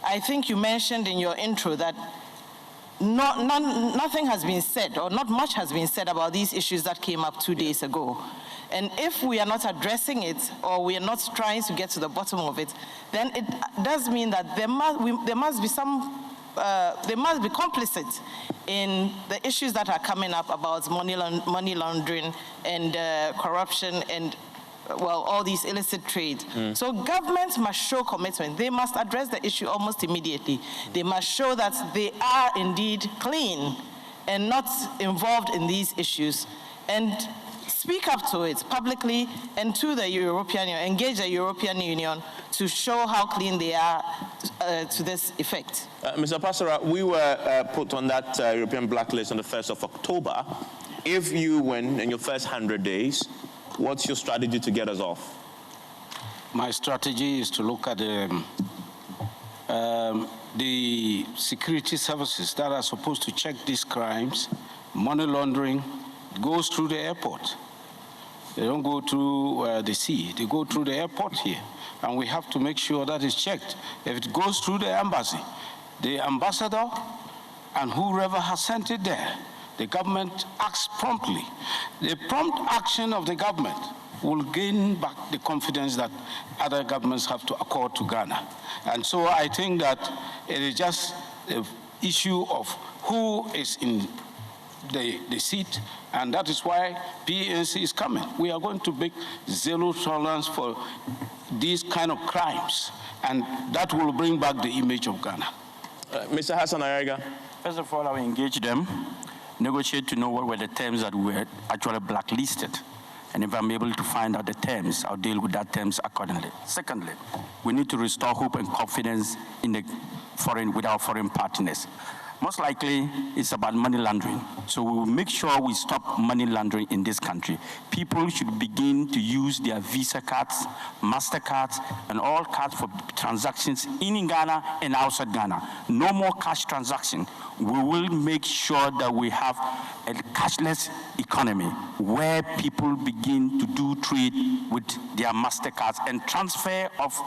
I think you mentioned in your intro that nothing has been said, or not much has been said about these issues that came up 2 days ago. And if we are not addressing it, or we are not trying to get to the bottom of it, then it does mean that they must be complicit in the issues that are coming up about money laundering and corruption and, well, all these illicit trade. So governments must show commitment. They must address the issue almost immediately. They must show that they are indeed clean and not involved in these issues, and speak up to it publicly and to the European Union, engage the European Union to show how clean they are to this effect. Mr. Passera, we were put on that European blacklist on the 1st of October. If you win in your first 100 days, what's your strategy to get us off? My strategy is to look at the security services that are supposed to check these crimes. Money laundering goes through the airport. They don't go through the sea. They go through the airport here. And we have to make sure that is checked. If it goes through the embassy, the ambassador and whoever has sent it there, the government acts promptly. The prompt action of the government will gain back the confidence that other governments have to accord to Ghana. And so I think that it is just the issue of who is in the seat, and that is why PNC is coming. We are going to make zero tolerance for these kind of crimes, and that will bring back the image of Ghana. Mr. Hassan Ayariga. First of all, I will engage them, negotiate to know what were the terms that were actually blacklisted. And if I'm able to find out the terms, I'll deal with that terms accordingly. Secondly, we need to restore hope and confidence in with our foreign partners. Most likely, it's about money laundering. So we will make sure we stop money laundering in this country. People should begin to use their Visa cards, MasterCards, and all cards for transactions in Ghana and outside Ghana. No more cash transaction. We will make sure that we have a cashless economy where people begin to do trade with their MasterCards and transfer of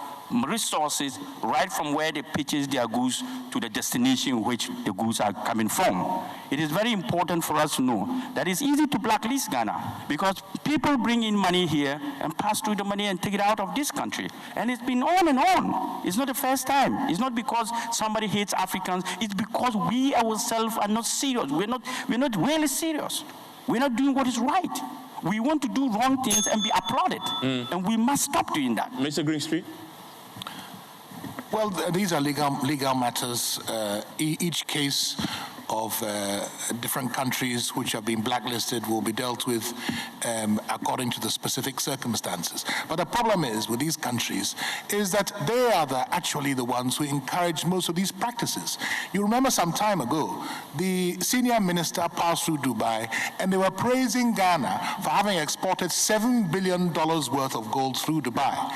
resources right from where they purchase their goods to the destination which the goods are coming from. It is very important for us to know that it's easy to blacklist Ghana because people bring in money here and pass through the money and take it out of this country. And it's been on and on. It's not the first time. It's not because somebody hates Africans. It's because we ourselves are not serious. We're not really serious. We're not doing what is right. We want to do wrong things and be applauded. And we must stop doing that. Mr. Greenstreet? Well, these are legal matters. Each case of different countries which have been blacklisted will be dealt with according to the specific circumstances. But the problem is with these countries is that they are actually the ones who encourage most of these practices. You remember some time ago, the senior minister passed through Dubai and they were praising Ghana for having exported $7 billion worth of gold through Dubai,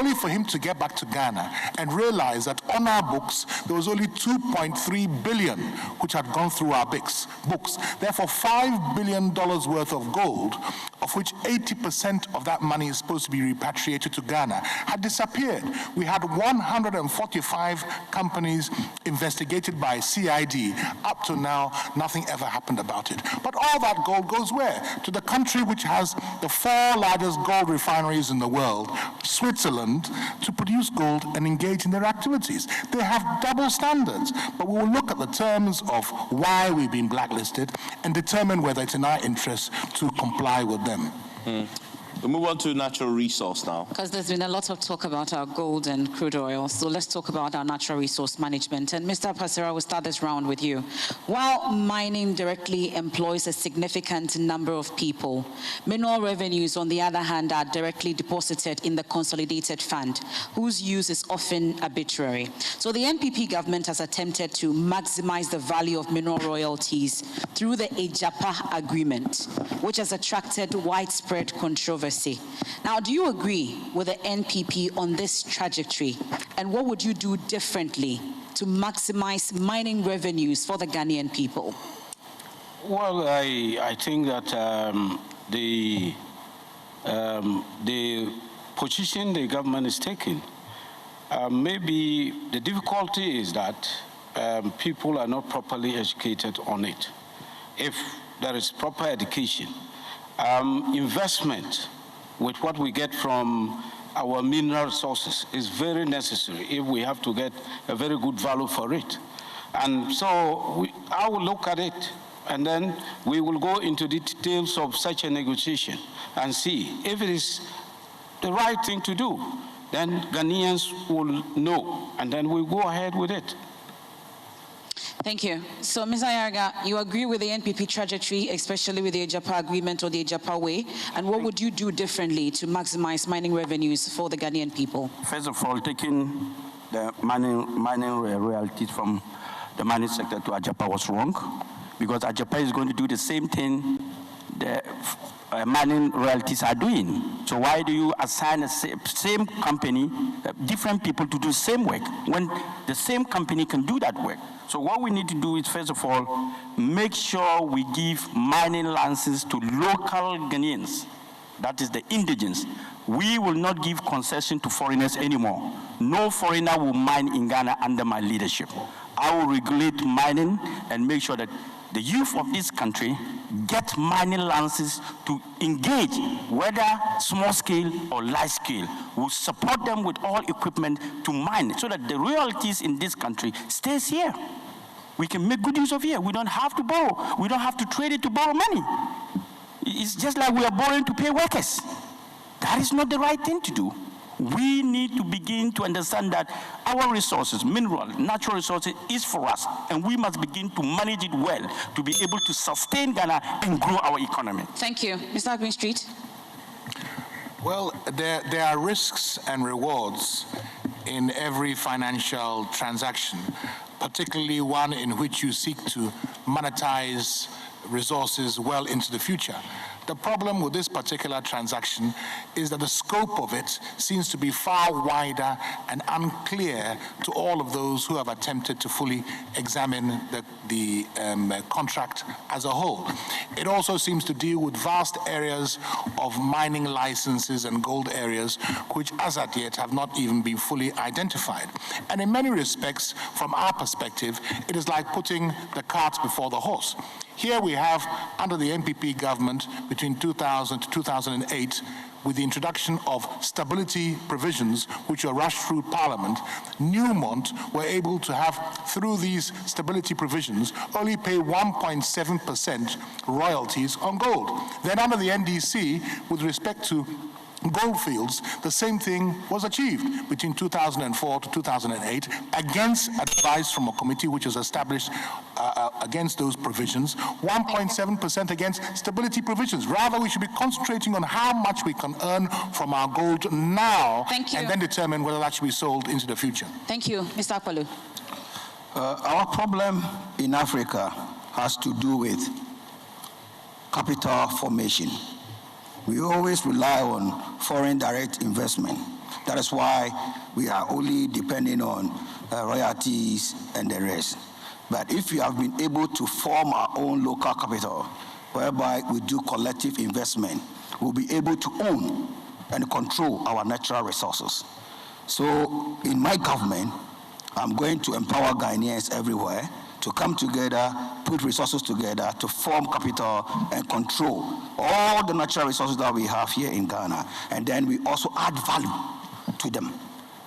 only for him to get back to Ghana and realize that on our books, there was only $2.3 billion which had gone through our books. Therefore, $5 billion worth of gold, of which 80% of that money is supposed to be repatriated to Ghana, had disappeared. We had 145 companies investigated by CID. Up to now, nothing ever happened about it. But all that gold goes where? To the country which has the 4 largest gold refineries in the world, Switzerland, to produce gold and engage in their activities. They have double standards, but we will look at the terms of why we've been blacklisted and determine whether it's in our interest to comply with them. We move on to natural resource now. Because there's been a lot of talk about our gold and crude oil, so let's talk about our natural resource management. And Mr. Pasera, we'll start this round with you. While mining directly employs a significant number of people, mineral revenues, on the other hand, are directly deposited in the consolidated fund, whose use is often arbitrary. So the NPP government has attempted to maximize the value of mineral royalties through the EJAPA agreement, which has attracted widespread controversy. Now, do you agree with the NPP on this trajectory? And what would you do differently to maximize mining revenues for the Ghanaian people? Well, I think that the position the government is taking, maybe the difficulty is that people are not properly educated on it. If there is proper education, investment with what we get from our mineral resources is very necessary if we have to get a very good value for it. And so I will look at it, and then we will go into the details of such a negotiation and see if it is the right thing to do. Then Ghanaians will know, and then we'll go ahead with it. Thank you. So, Ms. Ayarga, you agree with the NPP trajectory, especially with the EJAPA agreement or the EJAPA way, and what would you do differently to maximize mining revenues for the Ghanaian people? First of all, taking the mining royalties from the mining sector to EJAPA was wrong, because EJAPA is going to do the same thing the mining royalties are doing. So why do you assign a same company, different people to do the same work, when the same company can do that work? So what we need to do is, first of all, make sure we give mining licenses to local Ghanaians. That is the indigenous. We will not give concession to foreigners anymore. No foreigner will mine in Ghana under my leadership. I will regulate mining and make sure that the youth of this country get mining licenses to engage, whether small scale or large scale. We'll support them with all equipment to mine, so that the royalties in this country stays here. We can make good use of here. We don't have to borrow. We don't have to trade it to borrow money. It's just like we are borrowing to pay workers. That is not the right thing to do. We need to begin to understand that our resources, mineral, natural resources, is for us, and we must begin to manage it well to be able to sustain Ghana and grow our economy. Thank you. Mr. Greenstreet. Well, there are risks and rewards in every financial transaction, particularly one in which you seek to monetize resources well into the future. The problem with this particular transaction is that the scope of it seems to be far wider and unclear to all of those who have attempted to fully examine the contract as a whole. It also seems to deal with vast areas of mining licenses and gold areas which as at yet have not even been fully identified. And in many respects, from our perspective, it is like putting the cart before the horse. Here we have, under the NPP government, between 2000 to 2008, with the introduction of stability provisions, which were rushed through Parliament, Newmont were able to have, through these stability provisions, only pay 1.7% royalties on gold. Then under the NDC, with respect to goldfields, the same thing was achieved between 2004 to 2008 against advice from a committee which was established against those provisions, 1.7% against stability provisions. Rather, we should be concentrating on how much we can earn from our gold now and then determine whether that should be sold into the future. Thank you. Mr. Akpalu. Our problem in Africa has to do with capital formation. We always rely on foreign direct investment. That is why we are only depending on royalties and the rest. But if we have been able to form our own local capital, whereby we do collective investment, we'll be able to own and control our natural resources. So in my government, I'm going to empower Ghanaians everywhere to come together, put resources together to form capital and control all the natural resources that we have here in Ghana. And then we also add value to them.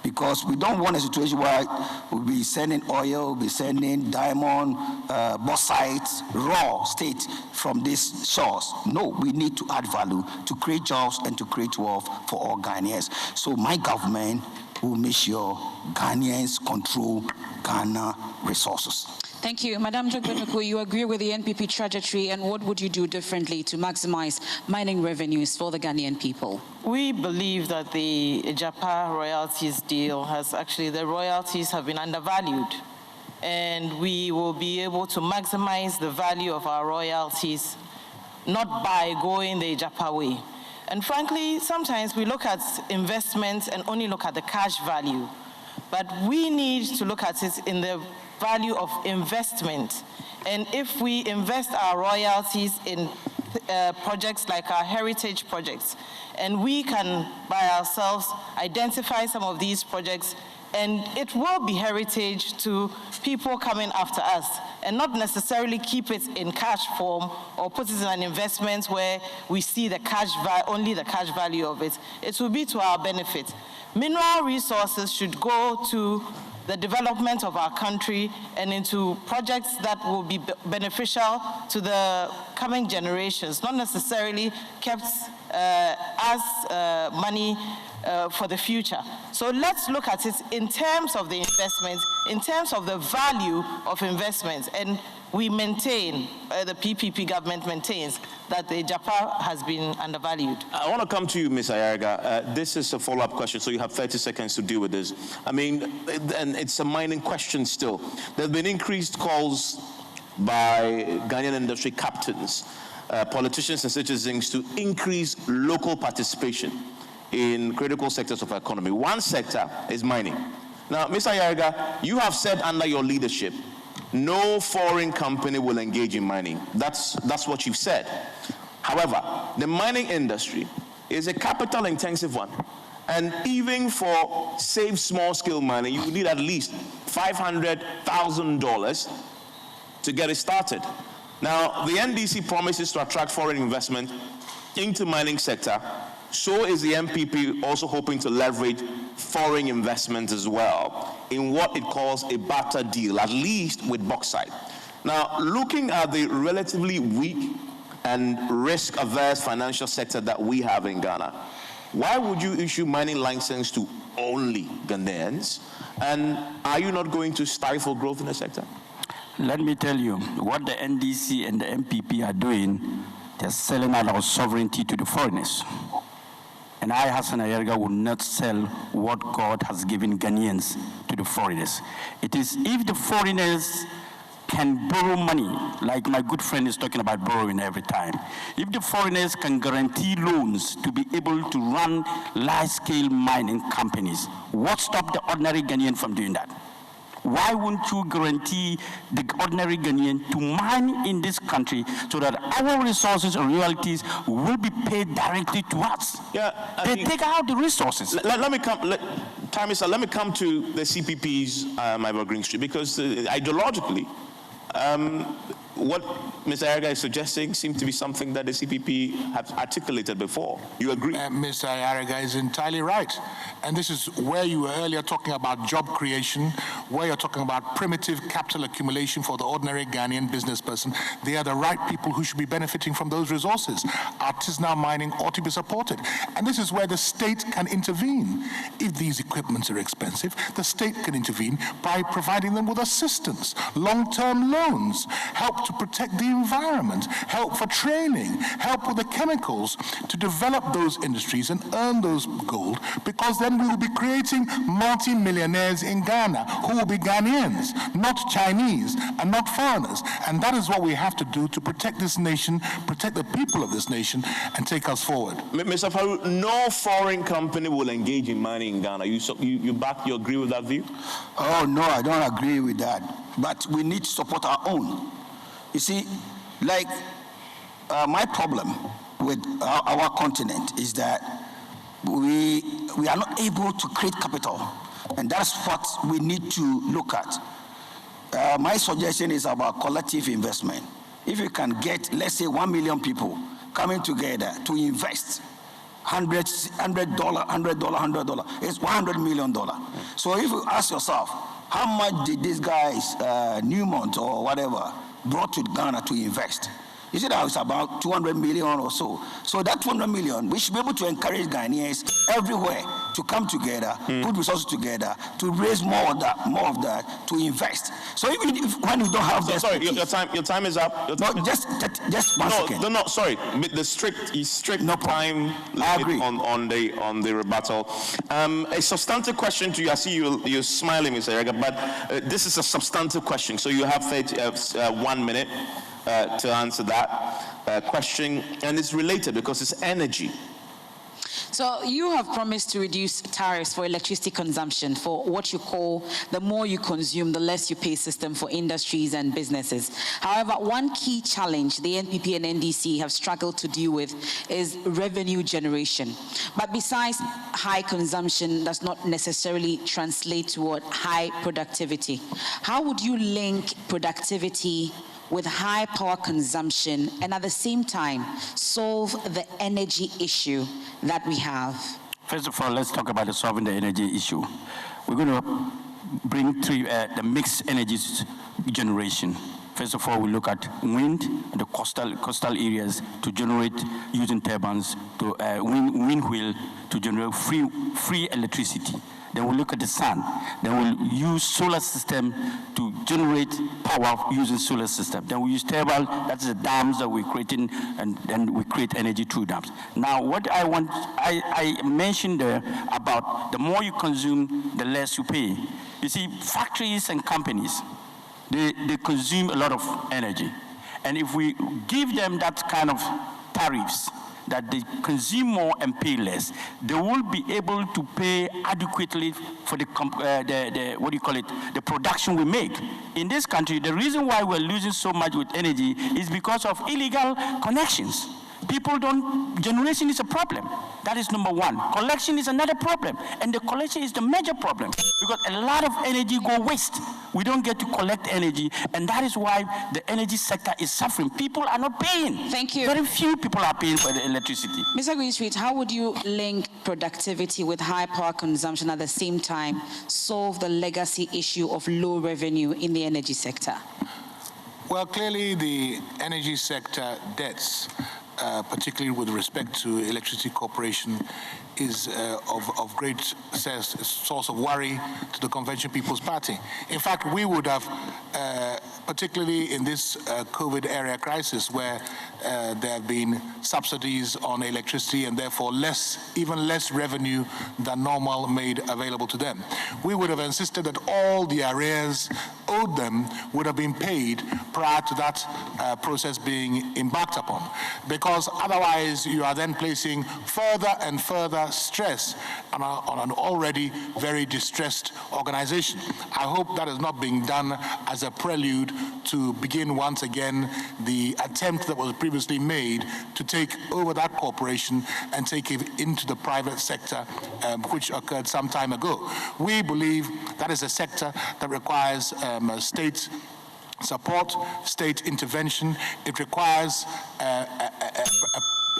because we don't want a situation where we'll be sending oil, we'll be sending diamond, bauxite, raw state from these shores. No, we need to add value to create jobs and to create wealth for all Ghanaians. So my government will make sure Ghanaians control Ghana resources. Thank you. Madam Jogbenuku, you agree with the NPP trajectory, and what would you do differently to maximize mining revenues for the Ghanaian people? We believe that the Japa royalties deal the royalties have been undervalued, and we will be able to maximize the value of our royalties, not by going the Japa way. And frankly, sometimes we look at investments and only look at the cash value, but we need to look at it in the value of investment. And if we invest our royalties in projects like our heritage projects, and we can by ourselves identify some of these projects, and it will be heritage to people coming after us, and not necessarily keep it in cash form or put it in an investment where we see the only the cash value of it. It will be to our benefit. Mineral resources should go to the development of our country and into projects that will be beneficial to the coming generations, not necessarily kept as money for the future. So let's look at it in terms of the investment, in terms of the value of investments, and we maintain, the PPP government maintains, that the Japa has been undervalued. I want to come to you, Ms. Ayarga. This is a follow-up question, so you have 30 seconds to deal with this. I mean, and it's a mining question still. There have been increased calls by Ghanaian industry captains, politicians and citizens to increase local participation in critical sectors of our economy. One sector is mining. Now, Ms. Ayarga, you have said under your leadership, no foreign company will engage in mining. That's what you've said. However, the mining industry is a capital-intensive one. And even for safe small-scale mining, you need at least $500,000 to get it started. Now, the NDC promises to attract foreign investment into mining sector. So is the MPP also hoping to leverage foreign investment as well in what it calls a barter deal, at least with bauxite. Now, looking at the relatively weak and risk-averse financial sector that we have in Ghana, why would you issue mining license to only Ghanaians? And are you not going to stifle growth in the sector? Let me tell you, what the NDC and the MPP are doing, they're selling out our sovereignty to the foreigners. And I, Hassan Ayarga, will not sell what God has given Ghanaians to the foreigners. It is if the foreigners can borrow money, like my good friend is talking about borrowing every time. If the foreigners can guarantee loans to be able to run large-scale mining companies, what stopped the ordinary Ghanaian from doing that? Why wouldn't you guarantee the ordinary Ghanaian to mine in this country so that our resources and royalties will be paid directly to us? Yeah, they take out the resources. Let me come to the CPP's Evergreen Street, because ideologically, what Mr. Ayarga is suggesting seems to be something that the CPP have articulated before. You agree? Mr. Ayarga is entirely right. And this is where you were earlier talking about job creation, where you're talking about primitive capital accumulation for the ordinary Ghanaian business person. They are the right people who should be benefiting from those resources. Artisanal mining ought to be supported. And this is where the state can intervene. If these equipments are expensive, the state can intervene by providing them with assistance, long-term loans, help to protect the environment, help for training, help with the chemicals to develop those industries and earn those gold, because then we will be creating multi-millionaires in Ghana who will be Ghanaians, not Chinese and not foreigners. And that is what we have to do to protect this nation, protect the people of this nation, and take us forward. Mr. Farouk, no foreign company will engage in mining in Ghana. You agree with that view? Oh, no, I don't agree with that. But we need to support our own. You see, like my problem with our continent is that we are not able to create capital, and that's what we need to look at. My suggestion is about collective investment. If you can get, let's say, 1 million people coming together to invest $100, it's $100 million. So if you ask yourself, how much did these guys, Newmont or whatever, brought to Ghana to invest? You see that it's about 200 million or so. So that 200 million, we should be able to encourage Ghanaians everywhere to come together, put resources together, to raise more of that, to invest. So even if when you don't have that, sorry, your time is up. Just one second. No, sorry. The strict time limit on the rebuttal. A substantive question to you. I see you're smiling, Mr. Yarega, but this is a substantive question. So you have 1 minute. To answer that question, and it's related because it's energy. So you have promised to reduce tariffs for electricity consumption for what you call the more you consume, the less you pay system for industries and businesses. However, one key challenge the NPP and NDC have struggled to deal with is revenue generation. But besides, high consumption does not necessarily translate toward high productivity. How would you link productivity with high power consumption and at the same time solve the energy issue that we have? First of all, let's talk about solving the energy issue. We're going to bring the mixed energy generation. First of all, we look at wind and the coastal areas to generate using turbines, to wind wheel to generate free electricity. Then we'll look at the sun. Then we'll use solar system to generate power using solar system. Then we use turbine, that's the dams that we're creating, and then we create energy through dams. Now, what I mentioned there about the more you consume, the less you pay. You see, factories and companies, they consume a lot of energy. And if we give them that kind of tariffs, that they consume more and pay less, they will be able to pay adequately for the production we make. In this country, the reason why we're losing so much with energy is because of illegal connections. Generation is a problem. That is number one. Collection is another problem. And the collection is the major problem because a lot of energy go waste. We don't get to collect energy, and that is why the energy sector is suffering. People are not paying. Thank you. Very few people are paying for the electricity. Mr. Greenstreet, how would you link productivity with high power consumption at the same time solve the legacy issue of low revenue in the energy sector? Well, clearly the energy sector debts, particularly with respect to Electricity Corporation, is of great source of worry to the Convention People's Party. In fact, we would have, particularly in this COVID area crisis where there have been subsidies on electricity and therefore even less revenue than normal made available to them, we would have insisted that all the arrears owed them would have been paid prior to that process being embarked upon, because otherwise you are then placing further and further stress on an already very distressed organization. I hope that is not being done as a prelude to begin once again the attempt that was previously made to take over that corporation and take it into the private sector, which occurred some time ago. We believe that is a sector that requires state support, state intervention. It requires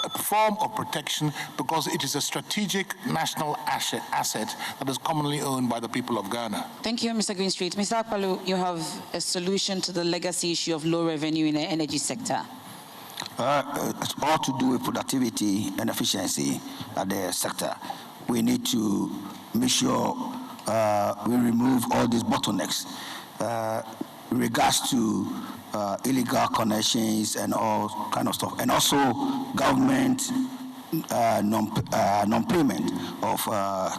a form of protection because it is a strategic national asset that is commonly owned by the people of Ghana. Thank you, Mr. Greenstreet. Mr. Akpalu, you have a solution to the legacy issue of low revenue in the energy sector. It's all to do with productivity and efficiency at the sector. We need to make sure we remove all these bottlenecks in regards to illegal connections and all kind of stuff, and also government non-payment of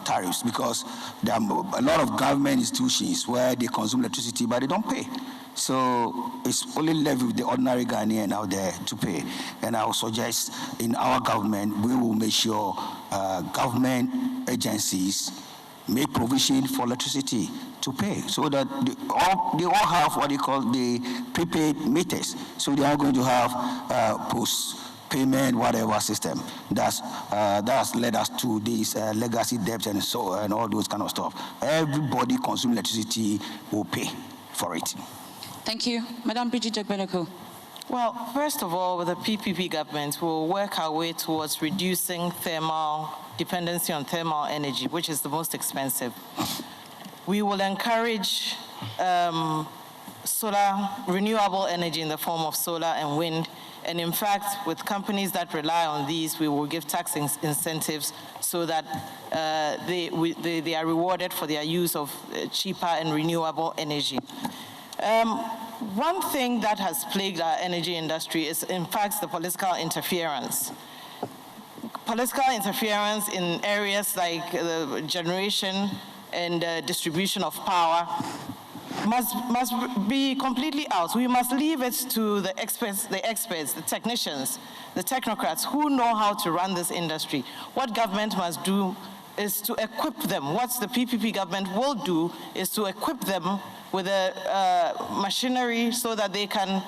tariffs, because there are a lot of government institutions where they consume electricity but they don't pay. So it's only left with the ordinary Ghanaian out there to pay. And I would suggest in our government, we will make sure government agencies make provision for electricity to pay, so that they all have what they call the prepaid meters. So they are going to have post-payment whatever system. That's led us to these legacy debts and all those kind of stuff. Everybody consuming electricity will pay for it. Thank you. Madam Bridget Jogbenoko. Well, first of all, with the PPP government, we'll work our way towards reducing dependency on thermal energy, which is the most expensive. We will encourage renewable energy in the form of solar and wind. And in fact, with companies that rely on these, we will give tax incentives so that they are rewarded for their use of cheaper and renewable energy. One thing that has plagued our energy industry is, in fact, the political interference. Political interference in areas like generation and distribution of power must be completely out. We must leave it to the experts, the technicians, the technocrats who know how to run this industry. What government must do is to equip them. What the PPP government will do is to equip them with machinery so that they can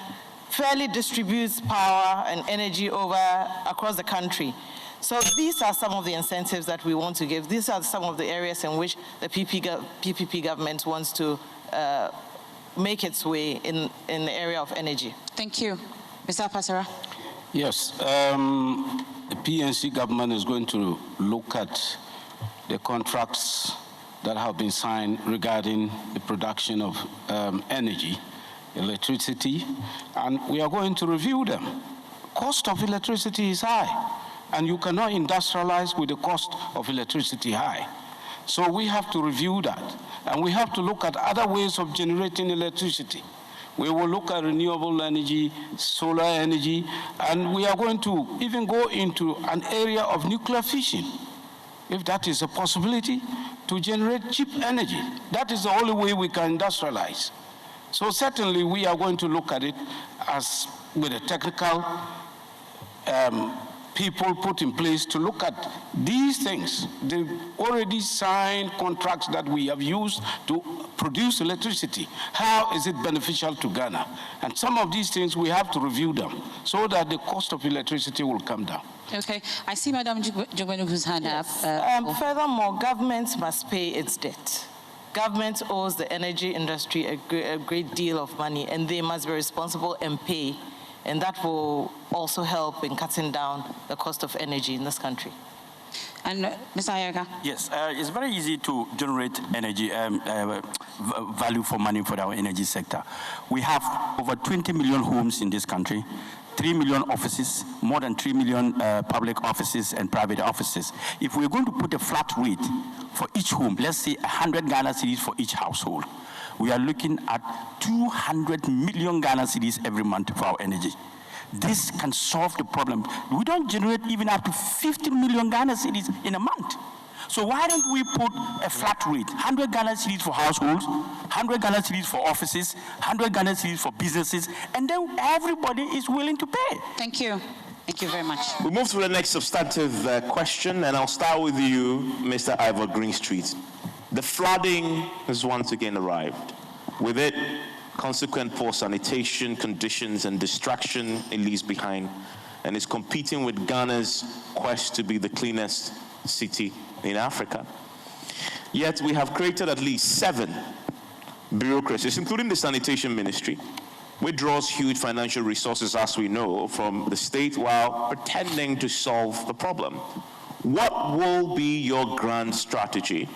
fairly distribute power and energy across the country. So these are some of the incentives that we want to give. These are some of the areas in which the PPP government wants to make its way in the area of energy. Thank you. Mr. Apasara. Yes, the PNC government is going to look at the contracts that have been signed regarding the production of energy, electricity, and we are going to review them. Cost of electricity is high, and you cannot industrialize with the cost of electricity high. So we have to review that, and we have to look at other ways of generating electricity. We will look at renewable energy, solar energy, and we are going to even go into an area of nuclear fission, if that is a possibility, to generate cheap energy. That is the only way we can industrialize. So certainly we are going to look at it as with a technical people put in place to look at these things. The already signed contracts that we have used to produce electricity. How is it beneficial to Ghana? And some of these things we have to review them so that the cost of electricity will come down. Okay, I see Madam Jogbenugu's who's hand up. Furthermore, government must pay its debt. Government owes the energy industry a great deal of money, and they must be responsible and pay. And that will also help in cutting down the cost of energy in this country. And Mr. Ayerga? Yes, it's very easy to generate energy value for money for our energy sector. We have over 20 million homes in this country, 3 million offices, more than 3 million public offices and private offices. If we're going to put a flat rate for each home, let's say 100 Ghana cedis for each household, we are looking at 200 million Ghana cedis every month for our energy. This can solve the problem. We don't generate even up to 50 million Ghana cedis in a month. So why don't we put a flat rate, 100 Ghana cedis for households, 100 Ghana cedis for offices, 100 Ghana cedis for businesses, and then everybody is willing to pay. Thank you. Thank you very much. We move to the next substantive question, and I'll start with you, Mr. Ivor Greenstreet. The flooding has once again arrived. With it, consequent poor sanitation conditions and destruction it leaves behind, and is competing with Ghana's quest to be the cleanest city in Africa. Yet we have created at least 7 bureaucracies, including the Sanitation Ministry, which draws huge financial resources, as we know, from the state while pretending to solve the problem. What will be your grand strategy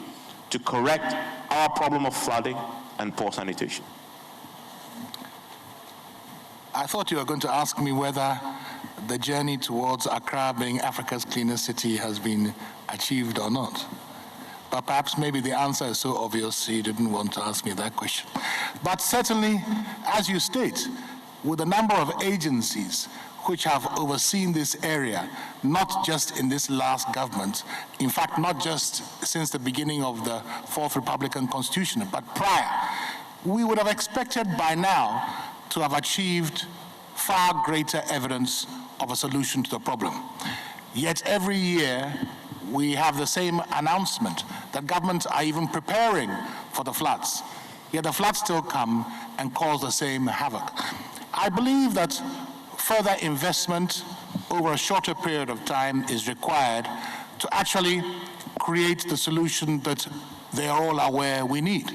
to correct our problem of flooding and poor sanitation? I thought you were going to ask me whether the journey towards Accra being Africa's cleanest city has been achieved or not. But perhaps maybe the answer is so obvious you didn't want to ask me that question. But certainly, as you state, with a number of agencies which have overseen this area, not just in this last government, in fact, not just since the beginning of the 4th Republican Constitution, but prior, we would have expected by now to have achieved far greater evidence of a solution to the problem. Yet every year, we have the same announcement that governments are even preparing for the floods. Yet the floods still come and cause the same havoc. I believe that further investment over a shorter period of time is required to actually create the solution that they are all aware we need.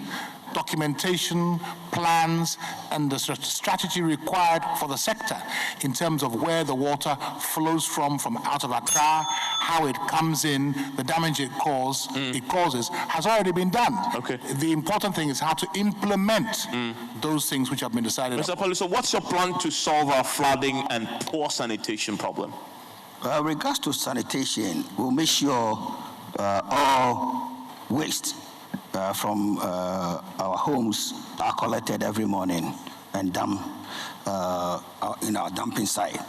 documentation, plans, and the strategy required for the sector in terms of where the water flows from out of Accra, how it comes in, the damage it causes, has already been done. Okay. The important thing is how to implement those things which have been decided. Mr. Palu, so what's your plan to solve our flooding and poor sanitation problem? Regards to sanitation, we'll make sure all waste from our homes are collected every morning and dumped in our dumping site.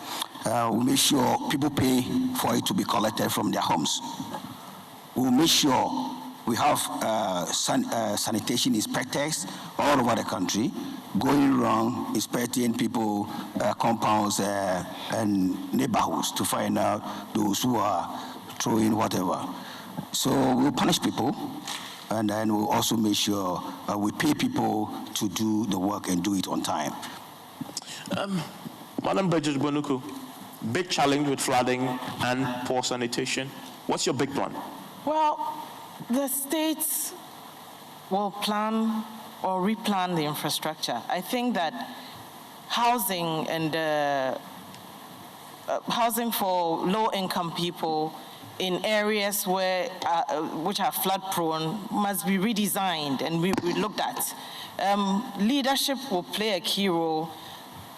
We'll make sure people pay for it to be collected from their homes. We'll make sure we have sanitation inspectors all over the country going around inspecting people, compounds, and neighborhoods to find out those who are throwing whatever. So we'll punish people, and then we'll also make sure we pay people to do the work and do it on time. Madam Bridget Bonuku, big challenge with flooding and poor sanitation. What's your big plan? Well, the states will plan or replan the infrastructure. I think that housing and housing for low-income people in areas where which are flood-prone must be redesigned and we looked at. Leadership will play a key role.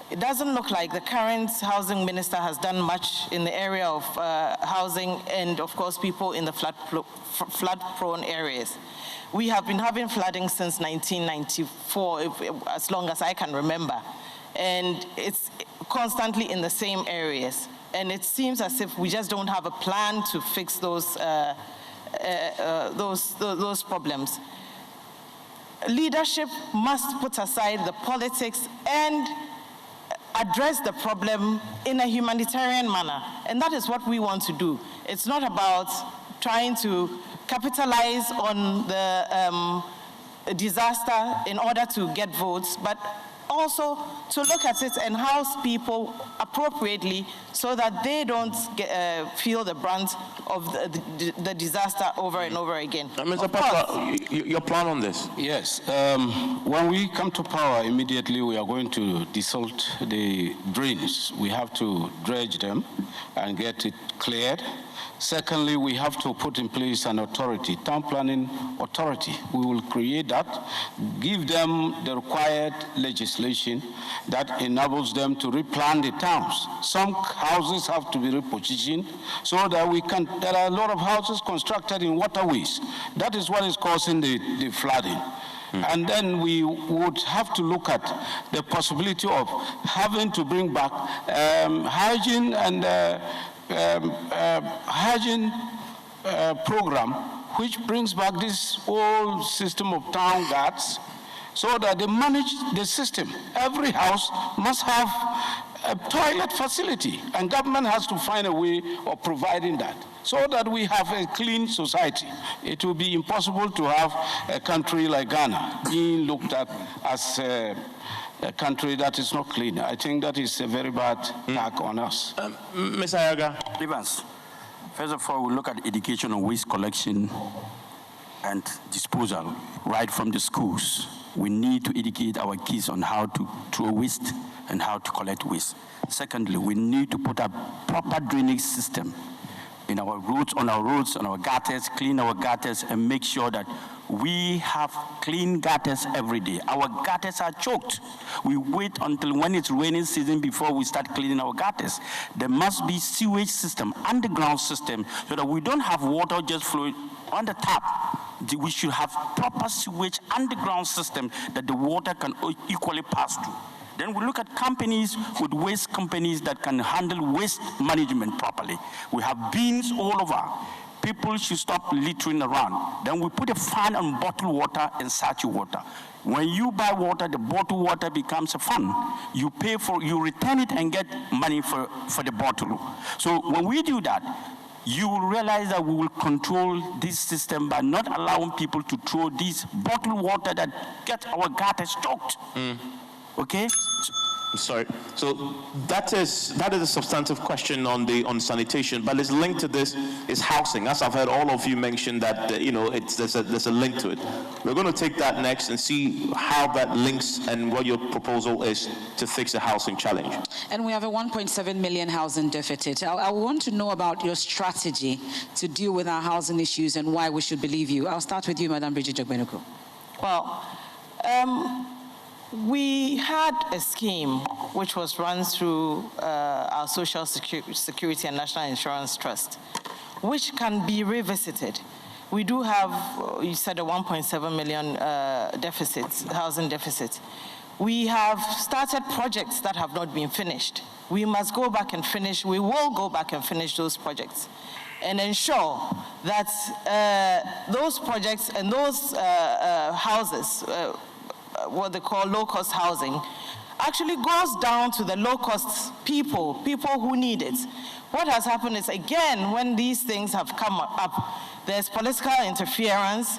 It doesn't look like the current housing minister has done much in the area of housing and, of course, people in the flood-prone areas. We have been having flooding since 1994, as long as I can remember, and it's constantly in the same areas. And it seems as if we just don't have a plan to fix those problems. Leadership must put aside the politics and address the problem in a humanitarian manner. And that is what we want to do. It's not about trying to capitalize on the disaster in order to get votes, but also to look at it and house people appropriately so that they don't feel the brunt of the disaster over and over again. Mr. Papa, your plan on this? Yes. When we come to power, immediately we are going to desalt the drains. We have to dredge them and get it cleared. Secondly, we have to put in place an authority, town planning authority. We will create that, give them the required legislation that enables them to replan the towns. Some houses have to be repositioned so that we can, there are a lot of houses constructed in waterways. That is what is causing the flooding. And then we would have to look at the possibility of having to bring back hygiene and hygiene program, which brings back this whole system of town guards so that they manage the system. Every house must have a toilet facility, and government has to find a way of providing that so that we have a clean society. It will be impossible to have a country like Ghana being looked at as a country that is not clean. I think that is a very bad attack on us. Mr. Ayaga. Evans, first of all, we look at education on waste collection and disposal right from the schools. We need to educate our kids on how to throw waste and how to collect waste. Secondly, we need to put a proper drainage system in our roads, on our gutters, clean our gutters, and make sure that we have clean gutters every day. Our gutters are choked. We wait until when it's raining season before we start cleaning our gutters. There must be sewage system, underground system, so that we don't have water just flowing on the tap. We should have proper sewage underground system that the water can equally pass through. Then we look at companies with waste companies that can handle waste management properly. We have bins all over. People should stop littering around. Then we put a fine on bottled water and sachet water. When you buy water, the bottled water becomes a fund. You pay for, you return it and get money for the bottle. So when we do that, you will realize that we will control this system by not allowing people to throw this bottled water that gets our gutters choked. Okay? Sorry. So that is a substantive question on sanitation, but it's linked to this is housing. As I've heard all of you mention that there's a link to it. We're going to take that next and see how that links and what your proposal is to fix the housing challenge. And we have a 1.7 million housing deficit. I want to know about your strategy to deal with our housing issues and why we should believe you. I'll start with you, Madam Bridget Jogbenuku. Well, we had a scheme which was run through our Social Security and National Insurance Trust, which can be revisited. We do have, you said, a 1.7 million housing deficit. We have started projects that have not been finished. We must go back and finish, we will go back and finish those projects and ensure that those projects and those houses, what they call low-cost housing, actually goes down to the low-cost people who need it. What has happened is, again, when these things have come up, there's political interference.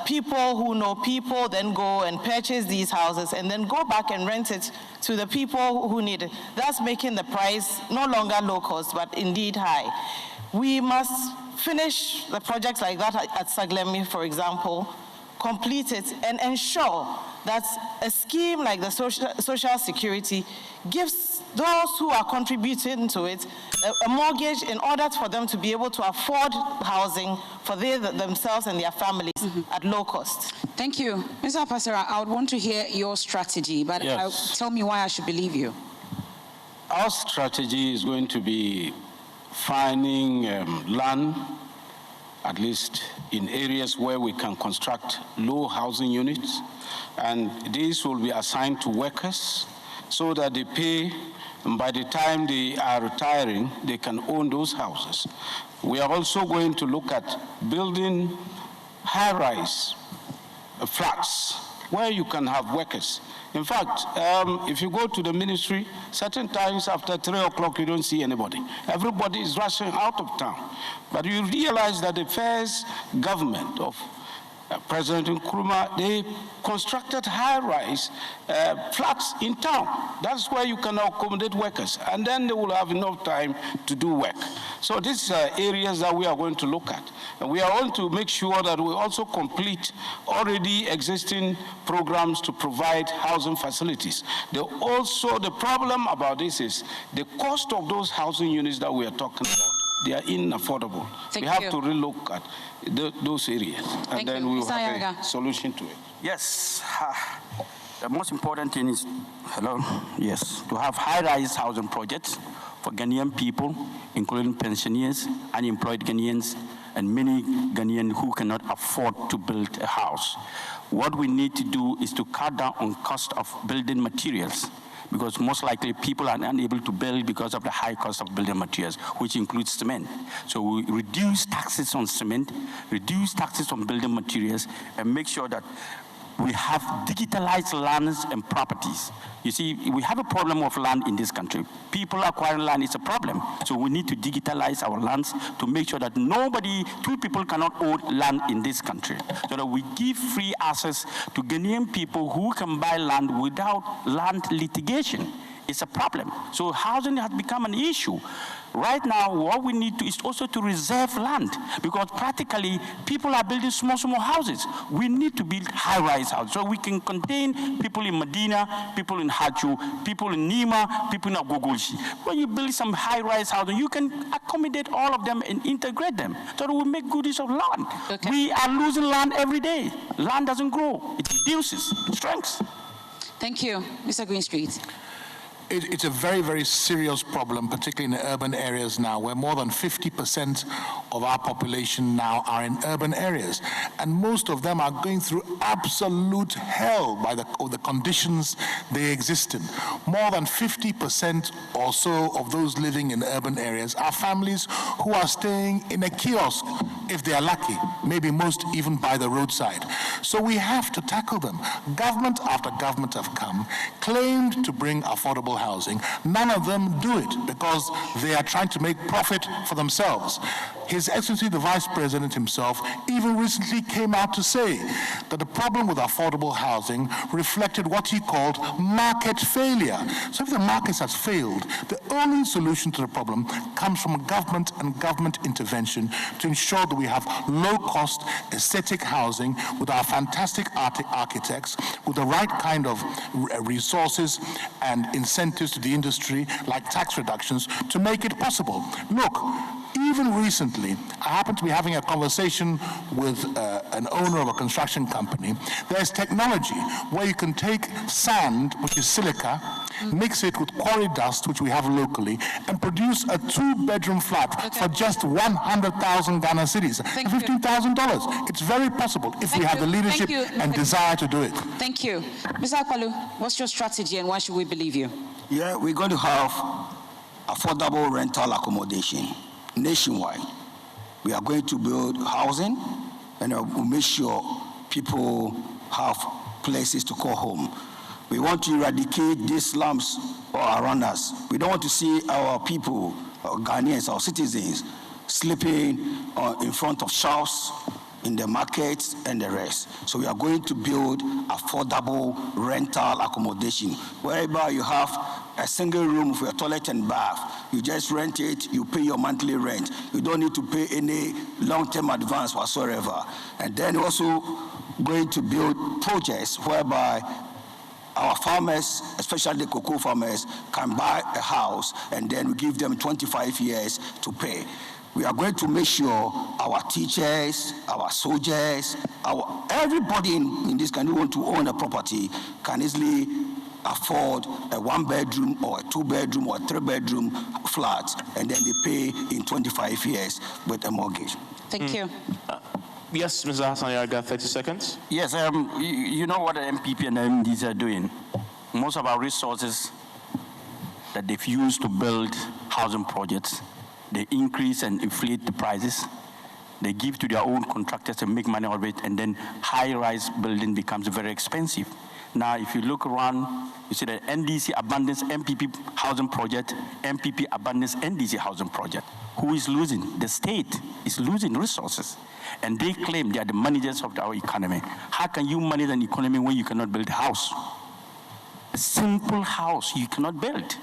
People who know people then go and purchase these houses and then go back and rent it to the people who need it. That's making the price no longer low-cost, but indeed high. We must finish the projects like that at Saglemi, for example, complete it, and ensure that a scheme like the Social Security gives those who are contributing to it a mortgage in order for them to be able to afford housing for themselves and their families at low cost. Thank you. Mr. Pasera, I would want to hear your strategy, but tell me why I should believe you. Our strategy is going to be finding land, at least in areas where we can construct low housing units, and these will be assigned to workers so that they pay, and by the time they are retiring, they can own those houses. We are also going to look at building high-rise flats where you can have workers. In fact, if you go to the ministry, certain times after 3 o'clock, you don't see anybody. Everybody is rushing out of town. But you realize that the first government of President Nkrumah, they constructed high-rise flats in town. That's where you can accommodate workers, and then they will have enough time to do work. So these are areas that we are going to look at. And we are going to make sure that we also complete already existing programs to provide housing facilities. The problem about this is the cost of those housing units that we are talking about. They are inaffordable. We have to relook at those areas, and then we will have a solution to it. Yes. The most important thing is, to have high-rise housing projects for Ghanaian people, including pensioners, unemployed Ghanaians, and many Ghanaians who cannot afford to build a house. What we need to do is to cut down on cost of building materials, because most likely people are unable to build because of the high cost of building materials, which includes cement. So we reduce taxes on cement, reduce taxes on building materials, and make sure that we have digitalized lands and properties. You see, we have a problem of land in this country. People acquiring land is a problem. So we need to digitalize our lands to make sure that two people cannot own land in this country. So that we give free access to Ghanaian people who can buy land without land litigation. It's a problem. So housing has become an issue. Right now, what we need to is also to reserve land, because practically people are building small houses. We need to build high-rise houses so we can contain people in Medina, people in Hachu, people in Nima, people in Agogolshi. When you build some high-rise houses, you can accommodate all of them and integrate them so that we make good use of land. Okay. We are losing land every day. Land doesn't grow. It reduces strength. Thank you. Mr. Greenstreet. It's a very, very serious problem, particularly in the urban areas now, where more than 50% of our population now are in urban areas. And most of them are going through absolute hell by the conditions they exist in. More than 50% or so of those living in urban areas are families who are staying in a kiosk, if they are lucky, maybe most even by the roadside. So we have to tackle them. Government after government have come, claimed to bring affordable housing. None of them do it because they are trying to make profit for themselves. His Excellency the Vice President himself even recently came out to say that the problem with affordable housing reflected what he called market failure. So if the market has failed, the only solution to the problem comes from government and government intervention to ensure that we have low-cost aesthetic housing with our fantastic architects, with the right kind of resources and incentives to the industry, like tax reductions, to make it possible. Look, even recently, I happened to be having a conversation with an owner of a construction company. There's technology where you can take sand, which is silica, mix it with quarry dust, which we have locally, and produce a 2-bedroom flat for just 100,000 Ghana cedis, $15,000. It's very possible if we have the leadership and desire to do it. Thank you. Mr. Akpalu, what's your strategy and why should we believe you? Yeah, we're going to have affordable rental accommodation nationwide. We are going to build housing, and we'll make sure people have places to call home. We want to eradicate these slums around us. We don't want to see our people, our Ghanaians, our citizens, sleeping in front of shops, in the markets, and the rest. So we are going to build affordable rental accommodation, whereby you have a single room for your toilet and bath. You just rent it, you pay your monthly rent. You don't need to pay any long-term advance whatsoever. And then also going to build projects whereby our farmers, especially the cocoa farmers, can buy a house and then we give them 25 years to pay. We are going to make sure our teachers, our soldiers, everybody in this country who want to own a property can easily afford a 1-bedroom or a 2-bedroom or a 3-bedroom flat, and then they pay in 25 years with a mortgage. Thank you. Yes, Mr. Hassan Yarga, 30 seconds. Yes, you know what the MPP and the MDs are doing. Most of our resources that they've used to build housing projects, they increase and inflate the prices. They give to their own contractors and make money out of it, and then high-rise building becomes very expensive. Now, if you look around, you see that NDC abandons MPP housing project, MPP abandons NDC housing project. Who is losing? The state is losing resources. And they claim they are the managers of our economy. How can you manage an economy when you cannot build a house? A simple house you cannot build.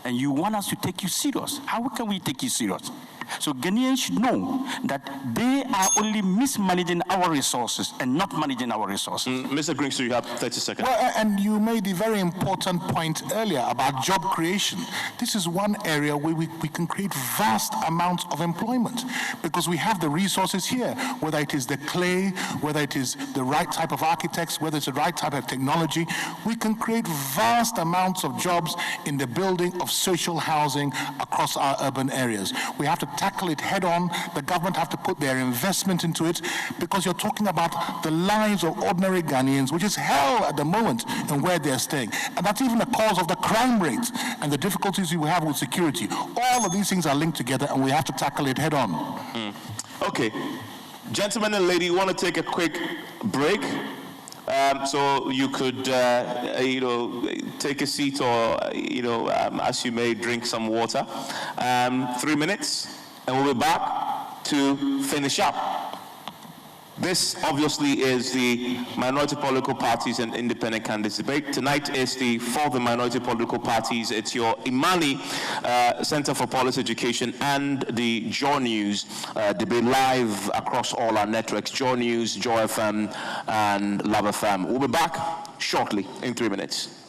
And you want us to take you serious. How can we take you serious? So Ghanaians should know that they are only mismanaging our resources and not managing our resources. Mr. Greenstone, you have 30 seconds. Well, and you made a very important point earlier about job creation. This is one area where we can create vast amounts of employment because we have the resources here, whether it is the clay, whether it is the right type of architects, whether it's the right type of technology. We can create vast amounts of jobs in the building of social housing across our urban areas. We have to tackle it head on. The government have to put their investment into it because you're talking about the lives of ordinary Ghanaians, which is hell at the moment and where they're staying. And that's even the cause of the crime rate and the difficulties we have with security. All of these things are linked together and we have to tackle it head on. Okay. Gentlemen and lady, you want to take a quick break? So you could, take a seat or, as you may, drink some water. 3 minutes, and we'll be back to finish up. This obviously is the minority political parties and independent candidates debate. Tonight is for the minority political parties. It's your Imani Center for Policy Education and the Joy News debate live across all our networks, Joy News, Joy FM, and Love FM. We'll be back shortly in 3 minutes.